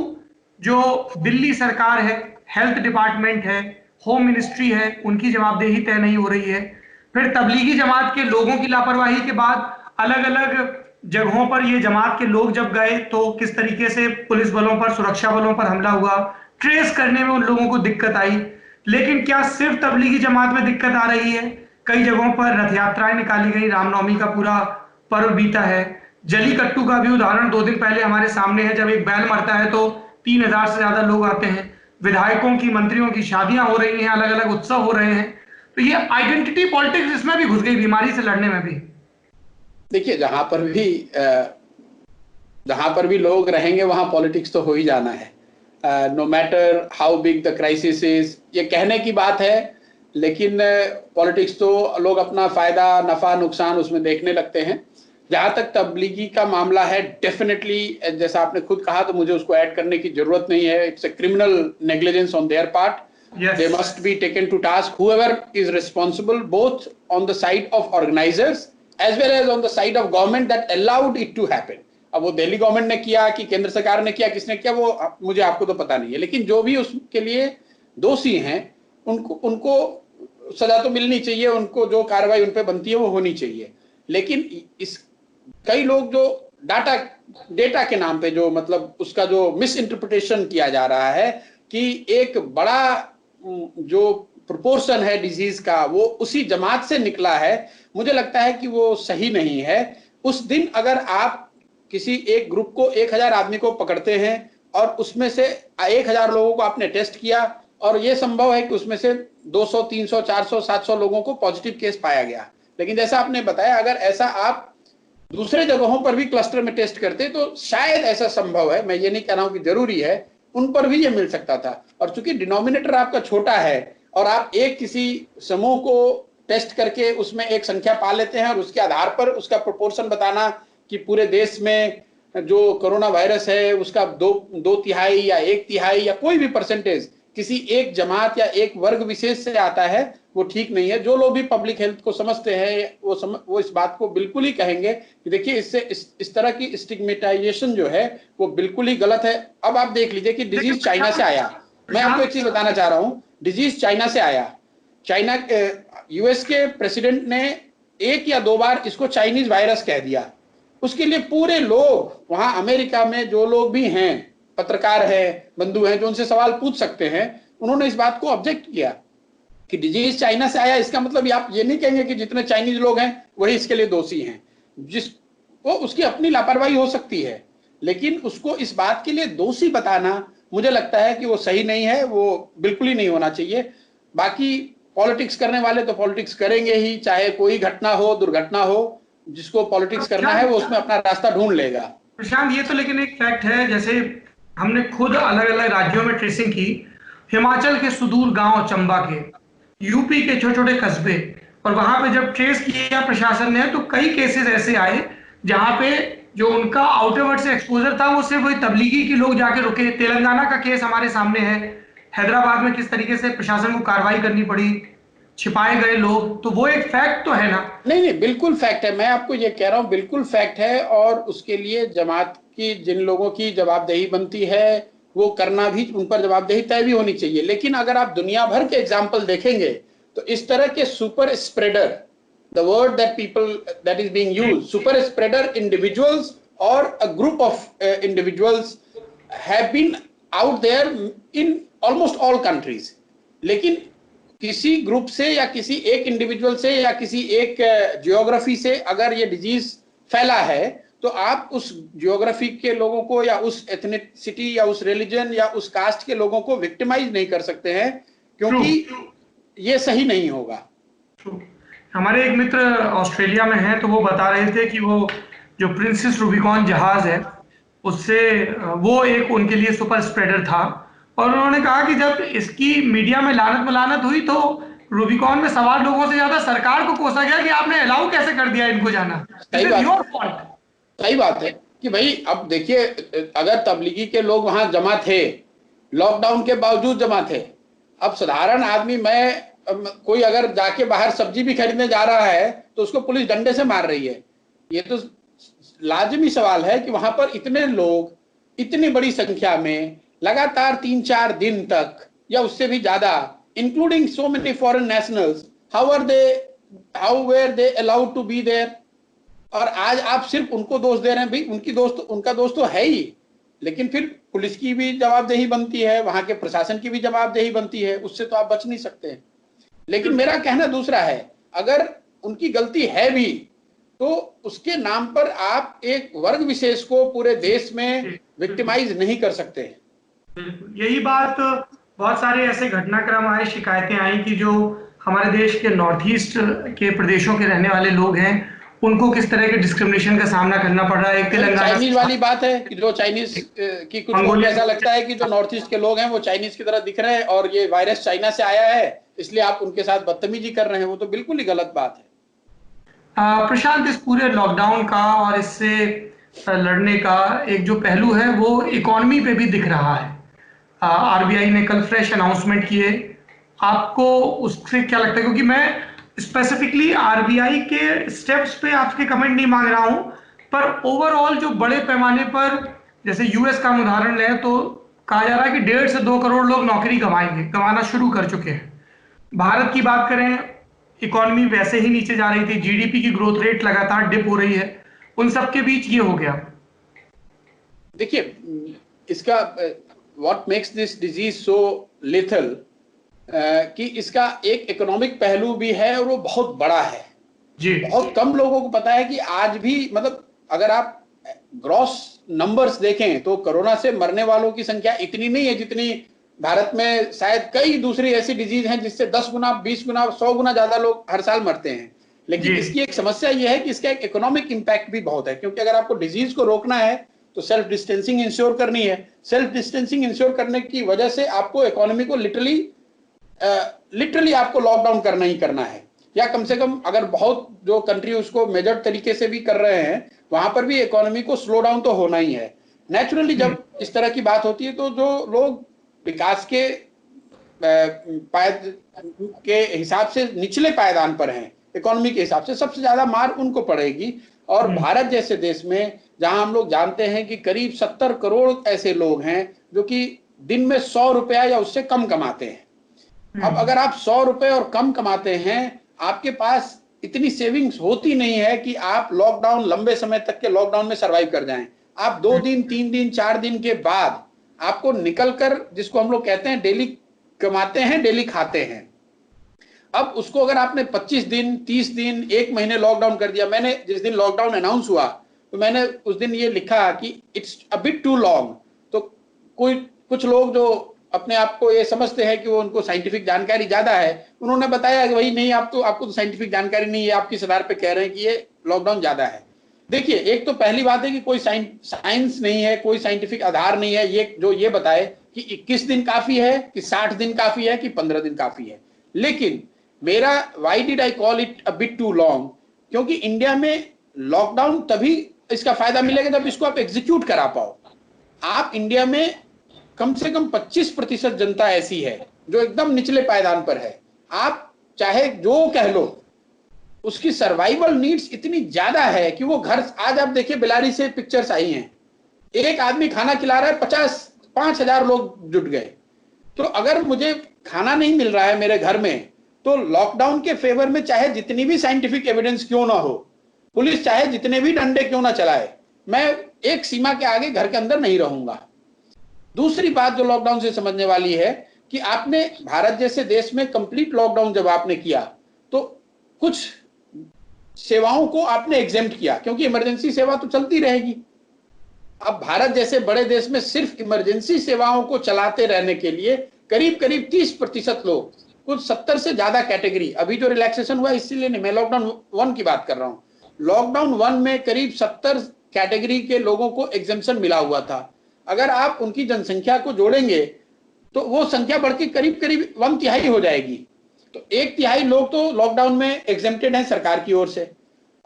जो दिल्ली सरकार है, हेल्थ डिपार्टमेंट है, होम मिनिस्ट्री है, उनकी जवाबदेही तय नहीं हो रही है। फिर तबलीगी जमात के लोगों की लापरवाही के बाद अलग अलग जगहों पर ये जमात के लोग जब गए तो किस तरीके से पुलिस बलों पर, सुरक्षा बलों पर हमला हुआ, ट्रेस करने में उन लोगों को दिक्कत आई। लेकिन क्या सिर्फ तबलीगी जमात में दिक्कत आ रही है? कई जगहों पर रथ यात्राएं निकाली गई, रामनवमी का पूरा पर्व बीता है। जलीकट्टू का भी उदाहरण 2 दिन पहले हमारे सामने है, जब एक बैल मरता है तो 3000 से ज्यादा लोग आते हैं। विधायकों की, मंत्रियों की शादियां हो रही हैं, अलग अलग उत्सव हो रहे हैं। तो ये आइडेंटिटी पॉलिटिक्स इसमें भी घुस गई, बीमारी से लड़ने में भी। देखिए, जहां पर भी लोग रहेंगे वहां पॉलिटिक्स तो हो ही जाना है, no matter how big the crisis is. ये कहने की बात है, लेकिन पॉलिटिक्स तो लोग अपना फायदा, नफा, नुकसान उसमें देखने लगते हैं। जहां तक तबलीगी का मामला है, डेफिनेटली जैसा आपने खुद कहा तो मुझे उसको ऐड करने की जरूरत नहीं है। It's a criminal negligence on their part. They must be taken to task, whoever is responsible, both on the side of organizers as well as on the side of government that allowed it to happen. अब वो Delhi government ने किया कि केंद्र सरकार ने किया, किसने किया वो मुझे आपको तो पता नहीं है, लेकिन जो भी उसके लिए दोषी हैं उनको सजा तो मिलनी चाहिए, उनको जो कार्रवाई उन पे बनती है वो होनी चाहिए। लेकिन इस कई लोग जो डेटा के नाम पे जो मतलब उसका जो मिस इंटरप्रिटेशन किया जा रहा है कि एक बड़ा जो प्रोपोर्शन है डिजीज का वो उसी जमात से निकला है, मुझे लगता है कि वो सही नहीं है। उस दिन अगर आप किसी एक ग्रुप को, 1000 आदमी को पकड़ते हैं और उसमें से 1000 लोगों को आपने टेस्ट किया और ये संभव है कि उसमें से 200, 300, 400, 700 लोगों को पॉजिटिव केस पाया गया। लेकिन जैसा आपने बताया, अगर ऐसा आप दूसरे जगहों पर भी क्लस्टर में टेस्ट करते तो शायद ऐसा संभव है, मैं ये नहीं कह रहा हूं कि जरूरी है, उन पर भी ये मिल सकता था। और चूंकि डिनोमिनेटर आपका छोटा है और आप एक किसी समूह को टेस्ट करके उसमें एक संख्या पा लेते हैं और उसके आधार पर उसका प्रोपोर्शन बताना कि पूरे देश में जो कोरोना वायरस है उसका दो तिहाई या 1/3 या कोई भी परसेंटेज किसी एक जमात या एक वर्ग विशेष से आता है, वो ठीक नहीं है। जो लोग भी पब्लिक हेल्थ को समझते हैं वो इस बात को बिल्कुल ही कहेंगे कि देखिए इससे इस तरह की स्टिग्मेटाइजेशन जो है वो बिल्कुल ही गलत है। अब आप देख लीजिए कि डिजीज चाइना से आया, मैं आपको एक चीज बताना चाह रहा हूं, डिजीज चाइना से आया, चाइना यूएस के प्रेसिडेंट ने 1 या 2 बार इसको चाइनीज वायरस कह दिया, उसके लिए पूरे लोग वहां अमेरिका में जो लोग भी हैं, पत्रकार हैं, बंधु हैं जो उनसे सवाल पूछ सकते हैं, उन्होंने इस बात को ऑब्जेक्ट किया कि डिजीज चाइना से आया, इसका मतलब आप ये नहीं कहेंगे कि जितने चाइनीज लोग हैं वही इसके लिए दोषी हैं। जिसको उसकी अपनी लापरवाही हो सकती है, लेकिन उसको इस बात के लिए दोषी बताना मुझे लगता है कि वो सही नहीं है, वो बिल्कुल ही नहीं होना चाहिए। बाकी पॉलिटिक्स करने वाले तो पॉलिटिक्स करेंगे ही, चाहे कोई घटना हो, दुर्घटना हो, जिसको पॉलिटिक्स करना है वो उसमें अपना रास्ता ढूंढ लेगा। प्रशांत, ये तो लेकिन एक फैक्ट है, जैसे हमने खुद अलग अलग राज्यों में ट्रेसिंग की, हिमाचल के सुदूर गांव चंबा के, यूपी के छोटे छोटे कस्बे, और वहां पे जब ट्रेस किया प्रशासन ने तो कई केसेस ऐसे आए जहां पे जो उनका आउटवर्ड से एक्सपोजर था वो सिर्फ वही तबलीगी के लोग जाके रुके। तेलंगाना का केस हमारे सामने है, हैदराबाद में किस तरीके से प्रशासन को कार्रवाई करनी पड़ी, छिपाए गए लोग, तो वो एक फैक्ट तो है ना। नहीं, बिल्कुल फैक्ट है, मैं आपको ये कह रहा हूं बिल्कुल फैक्ट है, और उसके लिए जमात की जिन लोगों की जवाबदेही बनती है वो करना भी, उन पर जवाबदेही तय भी होनी चाहिए। लेकिन अगर आप दुनिया भर के एग्जाम्पल देखेंगे तो इस तरह के super spreader, the word that people that is being used, super spreader individuals और a group of individuals have been out there in almost all countries. लेकिन किसी ग्रुप से या किसी एक इंडिविजुअल से या किसी एक जियोग्राफी से अगर ये डिजीज फैला है तो आप उस जियोग्राफी के लोगों को या उस एथनिसिटी या उस रिलीजन या उस कास्ट के लोगों को विक्टिमाइज नहीं कर सकते हैं, क्योंकि ये सही नहीं होगा। हमारे एक मित्र ऑस्ट्रेलिया में हैं, तो वो बता रहे थे कि वो जो प्रिंसेस रूबिकॉन जहाज है उससे वो एक उनके लिए सुपर स्प्रेडर था, और उन्होंने कहा कि जब इसकी मीडिया में लानत मलानत हुई तो रूबिकॉन में सवार लोगों से ज्यादा सरकार को कोसा गया कि आपने अलाउ कैसे कर दिया इनको जाना। सही बात है कि भाई अब देखिए, अगर तबलीगी के लोग वहां जमा थे, लॉकडाउन के बावजूद जमा थे, अब साधारण आदमी, कोई अगर जाके बाहर सब्जी भी खरीदने जा रहा है तो उसको पुलिस डंडे से मार रही है। ये तो लाजमी सवाल है कि वहां पर इतने लोग इतनी बड़ी संख्या में लगातार 3-4 दिन तक या उससे भी ज्यादा, including so many foreign nationals, how were they allowed to be there. और आज आप सिर्फ उनको दोष दे रहे हैं, भाई उनका दोस्त तो है ही, लेकिन फिर पुलिस की भी जवाबदेही बनती है, वहां के प्रशासन की भी जवाबदेही बनती है, उससे तो आप बच नहीं सकते। लेकिन मेरा कहना दूसरा है, अगर उनकी गलती है भी तो उसके नाम पर आप एक वर्ग विशेष को पूरे देश में विक्टिमाइज नहीं कर सकते। यही बात, बहुत सारे ऐसे घटनाक्रम आए, शिकायतें आई कि जो हमारे देश के नॉर्थ ईस्ट के प्रदेशों के रहने वाले लोग हैं उनको किस तरह के डिस्क्रिमिनेशन का सामना करना पड़ रहा है। एक तेलंगाना चाइनीज वाली बात है कि जो चाइनीज की कुछ लोग ऐसा लगता है कि जो नॉर्थ ईस्ट के लोग हैं वो चाइनीज की तरह दिख रहे हैं और ये वायरस चाइना से आया है इसलिए आप उनके साथ बदतमीजी कर रहे हैं, वो तो बिल्कुल ही गलत बात है। प्रशांत, इस पूरे लॉकडाउन का और इससे लड़ने का एक जो पहलू है वो इकोनॉमी पे भी दिख रहा है। आरबीआई ने कल फ्रेश अनाउंसमेंट किए, आपको उससे क्या लगता है? क्योंकि मैं स्पेसिफिकली आरबीआई के स्टेप्स पे आपके कमेंट नहीं मांग रहा हूं, पर ओवरऑल जो बड़े पैमाने पर, जैसे यूएस का उदाहरण लें तो कहा जा रहा है कि 1.5 से 2 करोड़ लोग नौकरी गंवाना शुरू कर चुके हैं। भारत की बात करें, इकोनॉमी वैसे ही नीचे जा रही थी, जीडीपी की ग्रोथ रेट लगातार डिप हो रही है, उन सब के बीच ये हो गया। देखिए, इसका what makes this disease so lethal कि इसका एक इकोनॉमिक पहलू भी है और वो बहुत बड़ा है जी। बहुत कम लोगों को पता है कि आज भी, मतलब अगर आप ग्रॉस नंबर्स देखें तो कोरोना से मरने वालों की संख्या इतनी नहीं है जितनी भारत में शायद कई दूसरी ऐसी डिजीज हैं जिससे 10 गुना, 20 गुना, 100 गुना ज्यादा लोग हर साल मरते हैं। लेकिन इसकी एक समस्या यह है कि इसका एक इकोनॉमिक इंपैक्ट भी बहुत है, क्योंकि अगर आपको डिजीज को रोकना है तो सेल्फ डिस्टेंसिंग इंश्योर करनी है। सेल्फ डिस्टेंसिंग इंश्योर करने की वजह से आपको इकोनॉमी को लिटरली आपको लॉकडाउन करना ही करना है, या कम से कम अगर बहुत जो कंट्री उसको मेजर्ड तरीके से भी कर रहे हैं वहां पर भी इकोनॉमी को स्लो डाउन तो होना ही है। नेचुरली जब इस तरह की बात होती है तो जो लोग विकास के के हिसाब से निचले पायदान पर हैं, इकोनॉमी के हिसाब से सबसे ज्यादा मार उनको पड़ेगी। और भारत जैसे देश में जहां हम लोग जानते हैं कि करीब 70 करोड़ ऐसे लोग हैं जो कि दिन में 100 रुपया या उससे कम कमाते हैं। अब अगर आप 100 रुपए और कम कमाते हैं, आपके पास इतनी सेविंग्स होती नहीं है कि आप लॉकडाउन, लंबे समय तक के लॉकडाउन में सरवाइव कर जाएं। आप 2 दिन, 3 दिन, 4 दिन के बाद आपको निकलकर, जिसको हम लोग कहते हैं डेली कमाते हैं डेली खाते हैं, अब उसको अगर आपने 25 दिन, 30 दिन, 1 महीने लॉकडाउन कर दिया। मैंने जिस दिन लॉकडाउन अनाउंस हुआ तो मैंने उस दिन ये लिखा कि it's a bit too long. तो कुछ लोग जो अपने आप को ये समझते हैं कि वो उनको साइंटिफिक जानकारी ज्यादा है, उन्होंने बताया कि भाई नहीं, आपको तो साइंटिफिक जानकारी नहीं है, आप किस आधार पे कह रहे हैं कि ये लॉकडाउन ज्यादा है। देखिए, एक तो पहली बात है कि कोई साइंस नहीं है, कोई साइंटिफिक आधार नहीं है ये बताए कि 21 दिन काफी है, कि 60 दिन काफी है, कि 15 दिन काफी है। लेकिन मेरा why did I call it a bit too long, क्योंकि इंडिया में लॉकडाउन तभी इसका फायदा मिलेगा जब इसको आप एग्जीक्यूट करा पाओ। आप इंडिया में कम से कम 25% जनता ऐसी है जो एकदम निचले पायदान पर है। आप चाहे जो कह लो, उसकी सर्वाइवल नीड्स इतनी ज्यादा है कि वो घर, आज आप देखिए बेलारी से पिक्चर्स आई हैं, एक आदमी खाना खिला रहा है, 5,000 लोग जुट गए। तो अगर मुझे खाना नहीं मिल रहा है मेरे घर में, तो लॉकडाउन के फेवर में चाहे जितनी भी साइंटिफिक एविडेंस क्यों ना हो, पुलिस चाहे जितने भी डंडे क्यों ना चलाए, मैं एक सीमा के आगे घर के अंदर नहीं रहूंगा। दूसरी बात जो लॉकडाउन से समझने वाली है कि आपने भारत जैसे देश में कंप्लीट लॉकडाउन जब आपने किया तो कुछ सेवाओं को आपने एग्जेम्प्ट किया, क्योंकि इमरजेंसी सेवा तो चलती रहेगी। अब भारत जैसे बड़े देश में सिर्फ इमरजेंसी सेवाओं को चलाते रहने के लिए करीब करीब 30% लोग, कुछ 70 से ज्यादा कैटेगरी, अभी जो रिलैक्सेशन हुआ इसीलिए नहीं, मैं लॉकडाउन 1 की बात कर रहा हूं। लॉकडाउन 1 में करीब 70 कैटेगरी के लोगों को एग्जेम्पशन मिला हुआ था। अगर आप उनकी जनसंख्या को जोड़ेंगे तो वो संख्या बढ़ के करीब करीब 1/3 हो जाएगी। तो 1/3 लोग तो लॉकडाउन में एग्जेम्प्टेड हैं सरकार की ओर से,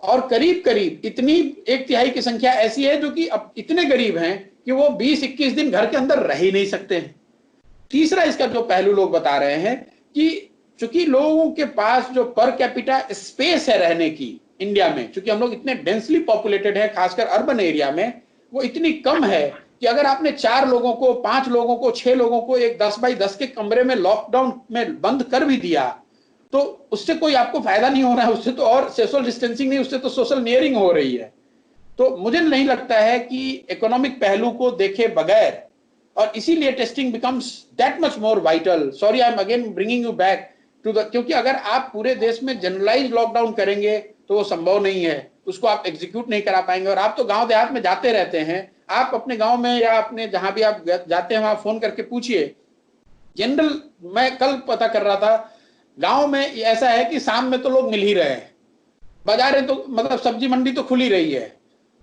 और करीब करीब इतनी 1/3 की संख्या ऐसी है जो कि अब इतने गरीब हैं कि वो 20-21 दिन घर के अंदर रह ही नहीं सकते हैं। तीसरा इसका जो पहलू लोग बता रहे हैं कि चूंकि लोगों के पास जो पर कैपिटा स्पेस है रहने की इंडिया में, चूंकि हम लोग इतने डेंसली पॉपुलेटेड है, खासकर अर्बन एरिया में, वो इतनी कम है कि अगर आपने 4 लोगों को, 5 लोगों को, 6 लोगों को एक 10 बाई 10 के कमरे में लॉकडाउन में बंद कर भी दिया तो उससे कोई आपको फायदा नहीं हो रहा है, उससे तो और सोशल डिस्टेंसिंग नहीं, उससे तो सोशल नियरिंग हो रही है। तो मुझे नहीं लगता है कि इकोनॉमिक पहलू को देखे बगैर, और इसीलिए testing becomes that much more vital. Sorry, I am again bringing you back to the, क्योंकि अगर आप पूरे देश में जनरलाइज लॉकडाउन करेंगे तो वो संभव नहीं है, उसको आप एग्जीक्यूट नहीं करा पाएंगे। और आप तो गांव देहात में जाते रहते हैं, आप अपने गांव में या अपने जहां भी आप जाते हैं वहां फोन करके पूछिए। जनरल, मैं कल पता कर रहा था, गांव में ऐसा है कि शाम में तो लोग मिल ही रहे हैं, बाजारें तो मतलब सब्जी मंडी तो खुली रही है।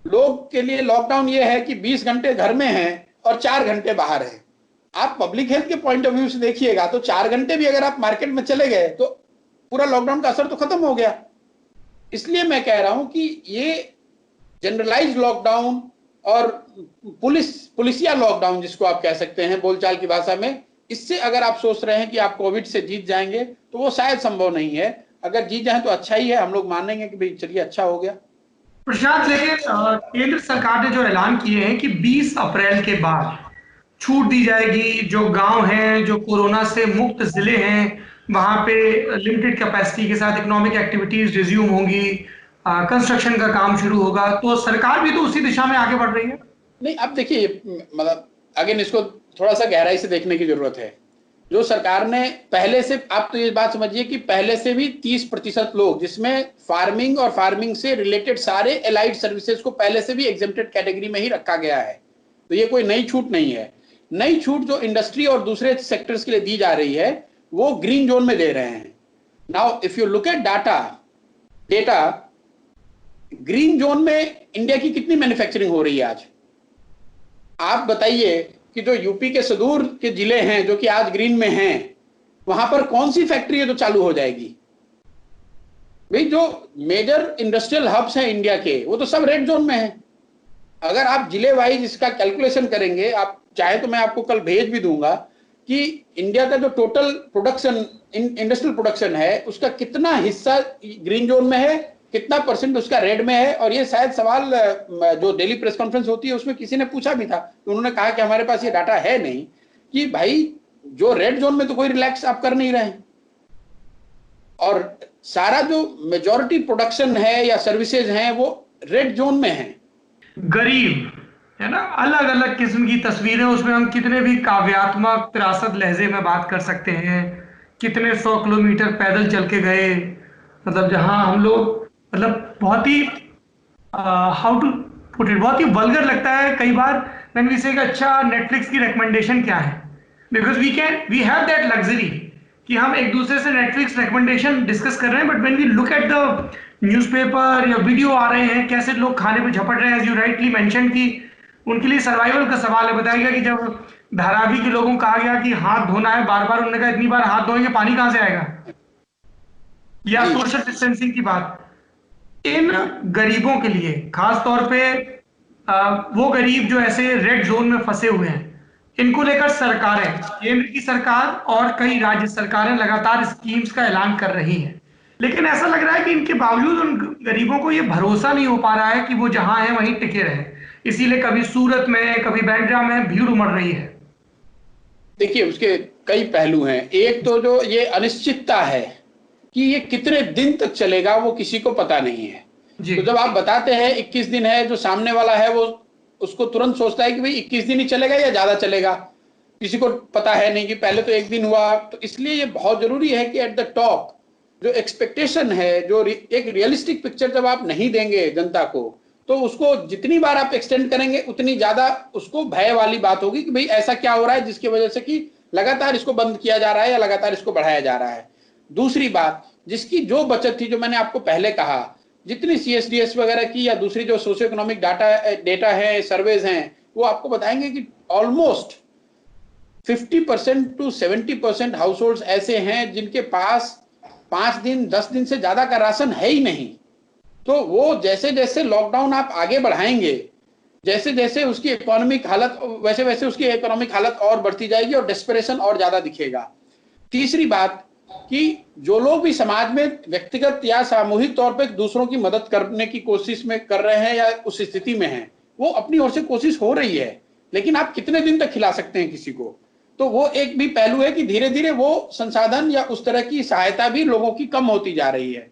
लोग के लिए लॉकडाउन ये है कि 20 घंटे घर में हैं और 4 घंटे बाहर हैं। आप पब्लिक हेल्थ के पॉइंट ऑफ व्यू से देखिएगा तो 4 घंटे भी अगर आप मार्केट में चले गए तो पूरा लॉकडाउन का असर तो खत्म हो गया। इसलिए मैं कह रहा हूं कि ये जनरलाइज लॉकडाउन और पुलिसिया लॉकडाउन, जिसको आप कह सकते हैं बोलचाल की भाषा में, इससे अगर आप सोच रहे हैं कि आप कोविड से जीत जाएंगे तो वो शायद संभव नहीं है। अगर जीत जाए तो अच्छा ही है, हम लोग मानेंगे कि भाई चलिए अच्छा हो गया। प्रशांत, लेकिन केंद्र सरकार ने जो ऐलान किए हैं कि 20 अप्रैल के बाद छूट दी जाएगी, जो गांव हैं, जो कोरोना से मुक्त जिले हैं, वहां पे लिमिटेड कैपेसिटी के साथ इकोनॉमिक एक्टिविटीज रिज्यूम होंगी, कंस्ट्रक्शन का काम शुरू होगा, तो सरकार भी तो उसी दिशा में आगे बढ़ रही है। नहीं, अब देखिए, मतलब अगेन इसको थोड़ा सा गहराई से देखने की जरूरत है। जो सरकार ने पहले से, आप तो ये बात समझिए कि पहले से भी 30% लोग, जिसमें फार्मिंग और फार्मिंग से रिलेटेड सारे एलाइड सर्विसेज को पहले से भी एग्जेम्प्टेड कैटेगरी में ही रखा गया है। तो ये कोई नई छूट नहीं है। नई छूट जो इंडस्ट्री और दूसरे सेक्टर्स के लिए दी जा रही है वो ग्रीन जोन में दे रहे हैं। Now if you look at data, green zone में इंडिया की कितनी मैन्युफैक्चरिंग हो रही है आज? आप बताइए कि जो यूपी के सुदूर के जिले हैं जो कि आज ग्रीन में हैं, वहां पर कौन सी फैक्ट्री है जो चालू हो जाएगी? भाई जो मेजर इंडस्ट्रियल हब्स हैं इंडिया के, वो तो सब रेड जोन में है। अगर आप जिले वाइज इसका कैलकुलेशन करेंगे, आप चाहे तो मैं आपको कल भेज भी दूंगा कि इंडिया का जो टोटल प्रोडक्शन, इंडस्ट्रियल प्रोडक्शन है, उसका कितना हिस्सा ग्रीन जोन में है, कितना परसेंट उसका रेड में है। और ये शायद सवाल जो डेली प्रेस कॉन्फ्रेंस होती है उसमें किसी ने पूछा भी था, तो उन्होंने कहा कि हमारे पास ये डाटा है नहीं कि भाई जो रेड जोन में तो कोई रिलैक्स आप कर नहीं रहे, और सारा जो मेजॉरिटी प्रोडक्शन है या सर्विसेज हैं वो रेड जोन में है। गरीब है ना, अलग अलग किस्म की तस्वीरें, उसमें हम कितने भी काव्यात्मक त्रासद लहजे में बात कर सकते हैं। कितने 100 किलोमीटर पैदल चल के गए, मतलब जहां हम लोग, मतलब बहुत ही हाउ टू पुट इट, बहुत ही वल्गर लगता है कई बार व्हेन वी से अच्छा नेटफ्लिक्स की रिकमेंडेशन क्या है, because we have that luxury कि हम एक दूसरे से नेटफ्लिक्स रिकमेंडेशन डिस्कस कर रहे हैं, but when we look at the newspaper या वीडियो आ रहे हैं कैसे लोग खाने पे झपट रहे हैं, एज यू राइटली मेंशन कि उनके लिए सर्वाइवल का सवाल है। बताया गया कि जब धारावी के लोगों को कहा गया कि हाथ धोना है बार बार, उन्होंने कहा इतनी बार हाथ धोएंगे पानी कहां से आएगा, या सोशल डिस्टेंसिंग की बात। इन गरीबों के लिए खास तौर पे वो गरीब जो ऐसे रेड जोन में फंसे हुए हैं, इनको लेकर सरकारें, केंद्र की सरकार और कई राज्य सरकारें लगातार स्कीम्स का ऐलान कर रही हैं, लेकिन ऐसा लग रहा है कि इनके बावजूद उन गरीबों को ये भरोसा नहीं हो पा रहा है कि वो जहां है वहीं टिके रहे। इसीलिए कभी सूरत में कभी बांद्रा में भीड़ उमड़ रही है। देखिए उसके कई पहलू हैं। एक तो जो ये अनिश्चितता है कि ये कितने दिन तक चलेगा वो किसी को पता नहीं है। तो जब आप बताते हैं 21 दिन है, जो सामने वाला है वो उसको तुरंत सोचता है कि भाई 21 दिन ही चलेगा या ज्यादा चलेगा, किसी को पता है नहीं कि पहले तो एक दिन हुआ। तो इसलिए ये बहुत जरूरी है कि एट द टॉप जो एक्सपेक्टेशन है, जो एक रियलिस्टिक पिक्चर जब आप नहीं देंगे जनता को, तो उसको जितनी बार आप एक्सटेंड करेंगे उतनी ज्यादा उसको भय वाली बात होगी कि भाई ऐसा क्या हो रहा है जिसकी वजह से कि लगातार इसको बंद किया जा रहा है या लगातार इसको बढ़ाया जा रहा है। दूसरी बात, जिसकी जो बचत थी, जो मैंने आपको पहले कहा, जितनी CSDS वगैरह की या दूसरी जो सोशियो इकोनॉमिक डेटा है, सर्वेज हैं, वो आपको बताएंगे कि ऑलमोस्ट 50% to 70% हाउस होल्ड ऐसे हैं जिनके पास 5 दिन 10 दिन से ज्यादा का राशन है ही नहीं। तो वो जैसे जैसे लॉकडाउन आप आगे बढ़ाएंगे, जैसे जैसे उसकी इकोनॉमिक हालत, वैसे वैसे उसकी इकोनॉमिक हालत और बढ़ती जाएगी और डेस्परेशन और ज्यादा दिखेगा। तीसरी बात कि जो लोग भी समाज में व्यक्तिगत या सामूहिक तौर पे दूसरों की मदद करने की कोशिश में कर रहे हैं या उस स्थिति में हैं, वो अपनी ओर से कोशिश हो रही है, लेकिन आप कितने दिन तक खिला सकते हैं किसी को? तो वो एक भी पहलू है कि धीरे धीरे वो संसाधन या उस तरह की सहायता भी लोगों की कम होती जा रही है।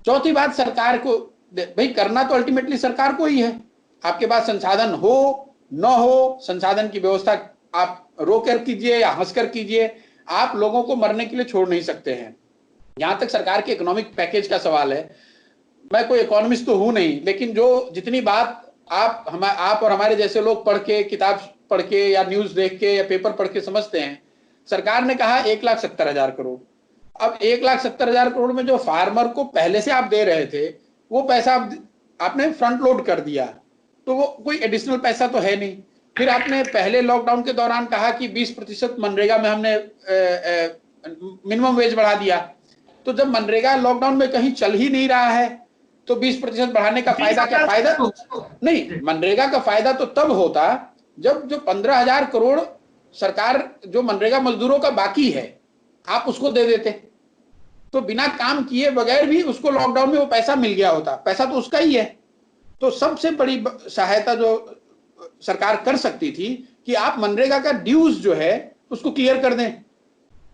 चौथी बात, सरकार को भाई करना तो अल्टीमेटली सरकार को ही है। आपके पास संसाधन हो न हो, संसाधन की व्यवस्था आप रोकर कीजिए या हंसकर कीजिए, आप लोगों को मरने के लिए छोड़ नहीं सकते हैं। यहां तक सरकार के इकोनॉमिक पैकेज का सवाल है, मैं कोई इकोनॉमिस्ट तो हूं नहीं, लेकिन जो जितनी बात आप और हमारे जैसे लोग पढ़ के, किताब पढ़ के या न्यूज देख के या पेपर पढ़ के समझते हैं, सरकार ने कहा 1,70,000 करोड़। अब 1,70,000 करोड़ में जो फार्मर को पहले से आप दे रहे थे वो पैसा आपने फ्रंट लोड कर दिया, तो वो कोई एडिशनल पैसा तो है नहीं। फिर आपने पहले लॉकडाउन के दौरान कहा कि 20% मनरेगा में हमने मिनिमम वेज बढ़ा दिया। तो जब मनरेगा लॉकडाउन में कहीं चल ही नहीं रहा है तो 20% बढ़ाने का फायदा क्या? फायदा नहीं, मनरेगा का फायदा तो तब होता जब जो 15,000 करोड़ सरकार जो मनरेगा मजदूरों का बाकी है आप उसको दे देते, तो बिना काम किए बगैर भी उसको लॉकडाउन में वो पैसा मिल गया होता। पैसा तो उसका ही है। तो सबसे बड़ी सहायता जो सरकार कर सकती थी कि आप मनरेगा का ड्यूज जो है उसको क्लियर कर दें।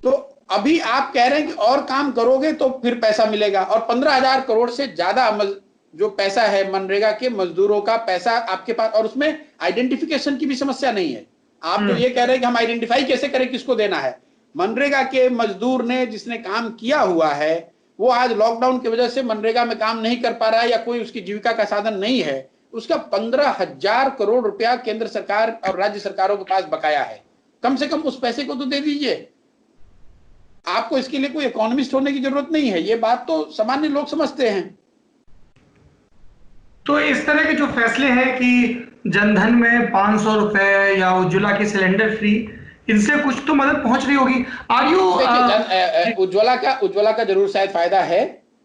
तो अभी आप कह रहे हैं कि और काम करोगे तो फिर पैसा मिलेगा, और 15,000 करोड़ से ज्यादा जो पैसा है मनरेगा के मजदूरों का पैसा आपके पास, और उसमें आइडेंटिफिकेशन की भी समस्या नहीं है। आप तो ये कह रहे हैं कि हम आइडेंटिफाई कैसे करें किसको देना है, मनरेगा के मजदूर ने, जिसने काम किया हुआ है, वो आज लॉकडाउन की वजह से मनरेगा में काम नहीं कर पा रहा है या कोई उसकी जीविका का साधन नहीं है, उसका 15,000 करोड़ रुपया केंद्र सरकार और राज्य सरकारों के पास बकाया है। कम से कम उस पैसे को तो दे दीजिए। आपको इसके लिए कोई इकोनॉमिस्ट होने की जरूरत नहीं है, ये बात तो सामान्य लोग समझते हैं। तो इस तरह के जो फैसले हैं कि जनधन में 500 रुपए या उज्ज्वला की सिलेंडर फ्री, इनसे कुछ तो मदद पहुंच रही होगी। आर यू उज्ज्वला का जरूर शायद फायदा है,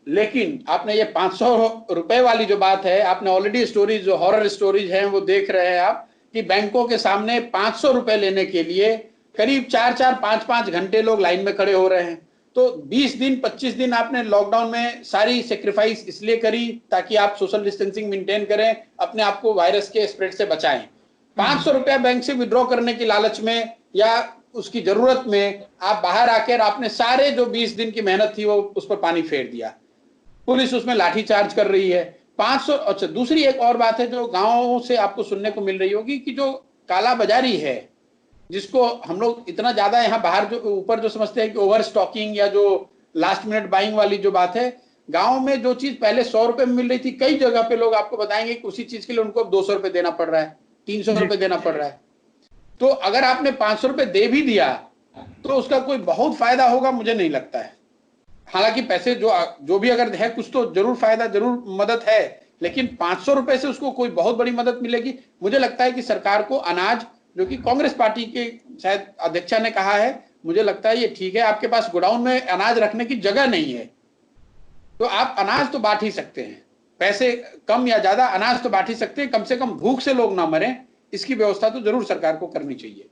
लेकिन आपने ये 500 रुपए वाली जो बात है, आपने ऑलरेडी स्टोरीज, जो हॉरर स्टोरीज हैं वो देख रहे हैं आप, कि बैंकों के सामने 500 रुपए लेने के लिए करीब 4-4, 5-5 घंटे लोग लाइन में खड़े हो रहे हैं। तो 20 दिन 25 दिन आपने लॉकडाउन में सारी सेक्रीफाइस इसलिए करी ताकि आप सोशल डिस्टेंसिंग मेंटेन करें, अपने आप को वायरस के स्प्रेड से बचाएं। 500 रुपया बैंक से विड्रॉ करने की लालच में या उसकी जरूरत में आप बाहर आकर आपने सारे जो 20 दिन की मेहनत थी वो उस पर पानी फेर दिया। पुलिस उसमें लाठी चार्ज कर रही है। 500। अच्छा, दूसरी एक और बात है जो गांवों से आपको सुनने को मिल रही होगी कि जो काला बाजारी है, जिसको हम लोग इतना ज्यादा यहाँ बाहर जो ऊपर जो समझते हैं कि ओवर स्टॉकिंग या जो लास्ट मिनट बाइंग वाली जो बात है, गांव में जो चीज पहले 100 रुपए में मिल रही थी, कई जगह पे लोग आपको बताएंगे कि उसी चीज के लिए उनको 200 रुपए देना पड़ रहा है, 300 रुपए देना पड़ रहा है। तो अगर आपने 500 रुपए दे भी दिया तो उसका कोई बहुत फायदा होगा मुझे नहीं लगता है। हालांकि पैसे जो भी अगर है कुछ तो जरूर फायदा, जरूर मदद है, लेकिन 500 रुपए से उसको कोई बहुत बड़ी मदद मिलेगी? मुझे लगता है कि सरकार को अनाज, जो कि कांग्रेस पार्टी के शायद अध्यक्षा ने कहा है, मुझे लगता है ये ठीक है, आपके पास गोडाउन में अनाज रखने की जगह नहीं है तो आप अनाज तो बांट ही सकते हैं, पैसे कम या ज्यादा अनाज तो बांट ही सकते हैं, कम से कम भूख से लोग ना मरें, इसकी व्यवस्था तो जरूर सरकार को करनी चाहिए।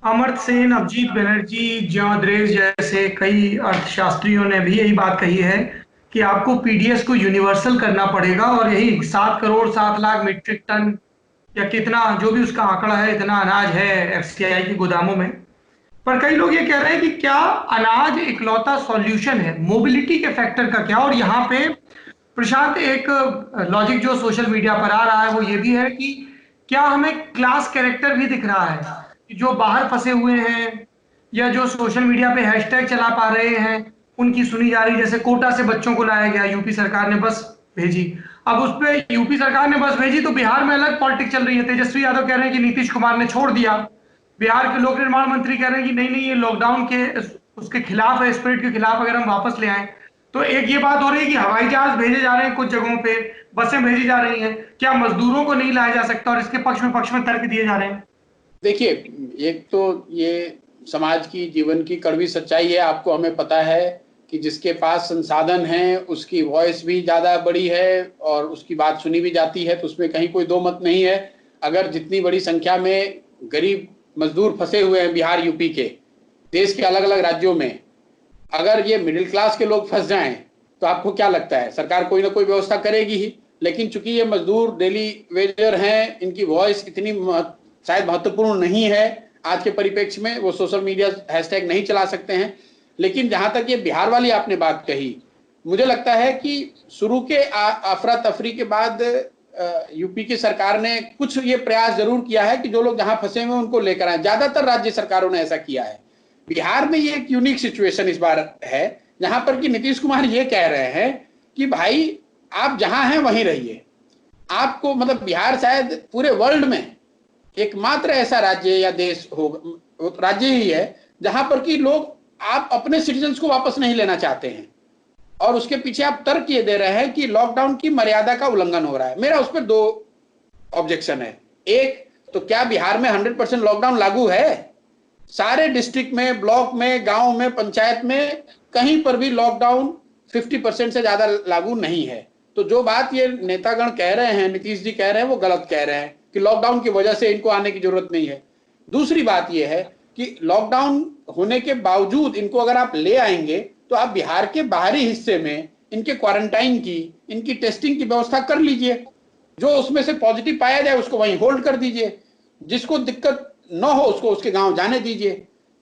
अमर्त्य सेन, अभिजीत बनर्जी, ज्यों द्रेस जैसे कई अर्थशास्त्रियों ने भी यही बात कही है कि आपको पीडीएस को यूनिवर्सल करना पड़ेगा और यही 7 करोड़ 7 लाख मीट्रिक टन या कितना जो भी उसका आंकड़ा है, इतना अनाज है एफसीआई के गोदामों में। पर कई लोग ये कह रहे हैं कि क्या अनाज इकलौता सॉल्यूशन है, मोबिलिटी के फैक्टर का क्या? और यहाँ पे प्रशांत, एक लॉजिक जो सोशल मीडिया पर आ रहा है वो ये भी है कि क्या हमें क्लास कैरेक्टर भी दिख रहा है, जो बाहर फंसे हुए हैं या जो सोशल मीडिया पे हैशटैग चला पा रहे हैं उनकी सुनी जा रही। जैसे कोटा से बच्चों को लाया गया, यूपी सरकार ने बस भेजी, अब उस पे यूपी सरकार ने बस भेजी तो बिहार में अलग पॉलिटिक्स चल रही है। तेजस्वी यादव कह रहे हैं कि नीतीश कुमार ने छोड़ दिया, बिहार के लोक निर्माण मंत्री कह रहे हैं कि नहीं नहीं ये लॉकडाउन के उसके खिलाफ है, स्पिरिट के खिलाफ, अगर हम वापस ले आए। तो एक ये बात हो रही है कि हवाई जहाज भेजे जा रहे हैं कुछ जगहों पे, बसें भेजी जा रही हैं, क्या मजदूरों को नहीं लाया जा सकता? और इसके पक्ष में तर्क दिए जा रहे हैं। देखिए, एक तो ये समाज की, जीवन की कड़वी सच्चाई है, आपको हमें पता है कि जिसके पास संसाधन हैं उसकी वॉइस भी ज्यादा बड़ी है और उसकी बात सुनी भी जाती है, तो उसमें कहीं कोई दो मत नहीं है। अगर जितनी बड़ी संख्या में गरीब मजदूर फंसे हुए हैं बिहार यूपी के, देश के अलग अलग राज्यों में, अगर ये मिडिल क्लास के लोग फंस जाएं तो आपको क्या लगता है सरकार कोई ना कोई व्यवस्था करेगी ही। लेकिन चूंकि ये मजदूर डेली वेजर हैं, इनकी वॉइस इतनी शायद महत्वपूर्ण नहीं है आज के परिप्रेक्ष्य में, वो सोशल मीडिया हैशटैग नहीं चला सकते हैं। लेकिन जहां तक ये बिहार वाली आपने बात कही, मुझे लगता है कि शुरू के अफरा तफरी के बाद यूपी की सरकार ने कुछ ये प्रयास जरूर किया है कि जो लोग जहां फंसे हुए उनको लेकर आए। ज्यादातर राज्य सरकारों ने ऐसा किया है। बिहार में ये एक यूनिक सिचुएशन इस बार है जहां पर कि नीतीश कुमार ये कह रहे हैं कि भाई आप जहां हैं वहीं रहिए। आपको मतलब बिहार शायद पूरे वर्ल्ड में एकमात्र ऐसा राज्य या देश होगा, राज्य ही है जहां पर कि लोग आप अपने सिटीजन्स को वापस नहीं लेना चाहते हैं और उसके पीछे आप तर्क ये दे रहे हैं कि लॉकडाउन की मर्यादा का उल्लंघन हो रहा है। मेरा उस पर 2 ऑब्जेक्शन है। एक तो क्या बिहार में 100% लॉकडाउन लागू है? सारे डिस्ट्रिक्ट में, ब्लॉक में, गांव में, पंचायत में कहीं पर भी लॉकडाउन 50% से ज्यादा लागू नहीं है। तो जो बात ये नेतागण कह रहे हैं, नीतीश जी कह रहे हैं, वो गलत कह रहे हैं कि लॉकडाउन की वजह से इनको आने की जरूरत नहीं है। दूसरी बात यह है कि लॉकडाउन होने के बावजूद इनको अगर आप ले आएंगे तो आप बिहार के बाहरी हिस्से में इनके क्वारंटाइन की, इनकी टेस्टिंग की व्यवस्था कर लीजिए। जो उसमें से पॉजिटिव पाया जाए उसको वहीं होल्ड कर दीजिए, जिसको दिक्कत न हो उसको उसके गांव जाने दीजिए।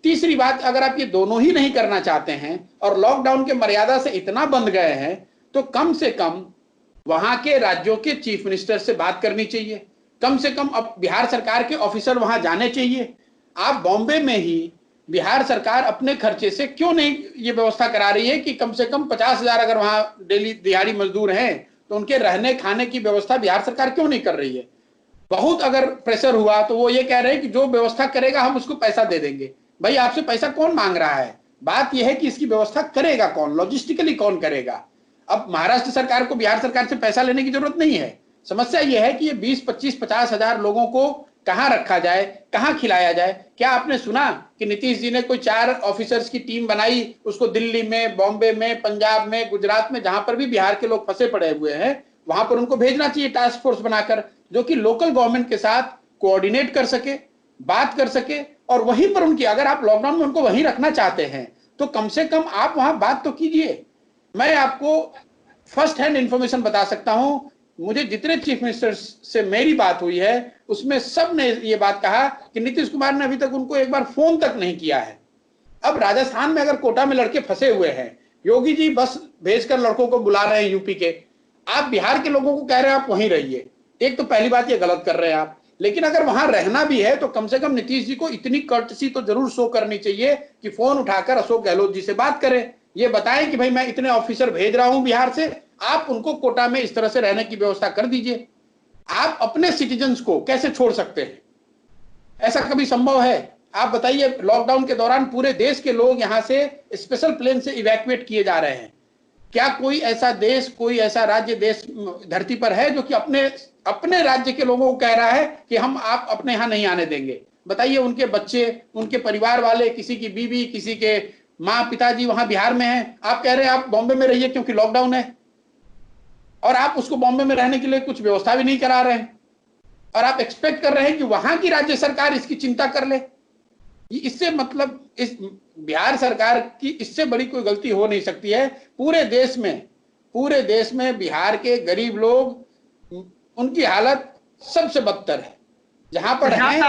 तीसरी बात, अगर आप ये दोनों ही नहीं करना चाहते हैं और लॉकडाउन के मर्यादा से इतना बंध गए हैं तो कम से कम वहां के राज्यों के चीफ मिनिस्टर से बात करनी चाहिए। कम से कम अब बिहार सरकार के ऑफिसर वहां जाने चाहिए। आप बॉम्बे में ही बिहार सरकार अपने खर्चे से क्यों नहीं ये व्यवस्था करा रही है कि कम से कम 50,000 अगर वहां डेली दिहाड़ी मजदूर हैं तो उनके रहने खाने की व्यवस्था बिहार सरकार क्यों नहीं कर रही है? बहुत अगर प्रेशर हुआ तो वो ये कह रहे हैं कि जो व्यवस्था करेगा हम उसको पैसा दे देंगे। भाई आपसे पैसा कौन मांग रहा है? बात यह है कि इसकी व्यवस्था करेगा कौन, लॉजिस्टिकली कौन करेगा? अब महाराष्ट्र सरकार को बिहार सरकार से पैसा लेने की जरूरत नहीं है। समस्या यह है कि ये 20, 25, 50,000 लोगों को कहां रखा जाए, कहां खिलाया जाए? क्या आपने सुना कि नीतीश जी ने कोई 4 ऑफिसर्स की टीम बनाई, उसको दिल्ली में, बॉम्बे में, पंजाब में, गुजरात में, जहां पर भी बिहार के लोग फंसे पड़े हुए हैं वहां पर उनको भेजना चाहिए टास्क फोर्स बनाकर, जो कि लोकल गवर्नमेंट के साथ कोऑर्डिनेट कर सके, बात कर सके, और वहीं पर उनकी, अगर आप लॉकडाउन में उनको वहीं रखना चाहते हैं तो कम से कम आप वहां बात तो कीजिए। मैं आपको फर्स्ट हैंड इंफॉर्मेशन बता सकता हूं, मुझे जितने चीफ मिनिस्टर से मेरी बात हुई है उसमें सब ने ये बात कहा कि नीतीश कुमार ने अभी तक उनको एक बार फोन तक नहीं किया है। अब राजस्थान में अगर कोटा में लड़के फंसे हुए हैं, योगी जी बस भेजकर लड़कों को बुला रहे हैं यूपी के, आप बिहार के लोगों को कह रहे हैं आप वहीं रहिए। एक तो पहली बात ये गलत कर रहे हैं आप, लेकिन अगर वहां रहना भी है तो कम से कम नीतीश जी को इतनी कर्टसी तो जरूर शो करनी चाहिए कि फोन उठाकर अशोक गहलोत जी से बात करें, ये बताएं कि भाई मैं इतने ऑफिसर भेज रहा हूं बिहार से, आप उनको कोटा में इस तरह से रहने की व्यवस्था कर दीजिए। आप अपने सिटीजन्स को कैसे छोड़ सकते हैं? ऐसा कभी संभव है? आप बताइए, लॉकडाउन के दौरान पूरे देश के लोग यहां से स्पेशल प्लेन से इवैक्यूएट किए जा रहे हैं। क्या कोई ऐसा देश, कोई ऐसा राज्य देश धरती पर है जो कि अपने राज्य के लोगों को कह रहा है कि हम आप अपने यहां नहीं आने देंगे? बताइए, उनके बच्चे, उनके परिवार वाले, किसी की बीवी, किसी के माँ पिताजी वहां बिहार में हैं, आप कह रहे हैं आप बॉम्बे में रहिए क्योंकि लॉकडाउन है, और आप उसको बॉम्बे में रहने के लिए कुछ व्यवस्था भी नहीं करा रहे हैं, और आप एक्सपेक्ट कर रहे हैं कि वहां की राज्य सरकार इसकी चिंता कर ले। इससे मतलब इस बिहार सरकार की इससे बड़ी कोई गलती हो नहीं सकती है। पूरे देश में बिहार के गरीब लोग, उनकी हालत सबसे बदतर है जहां पर है।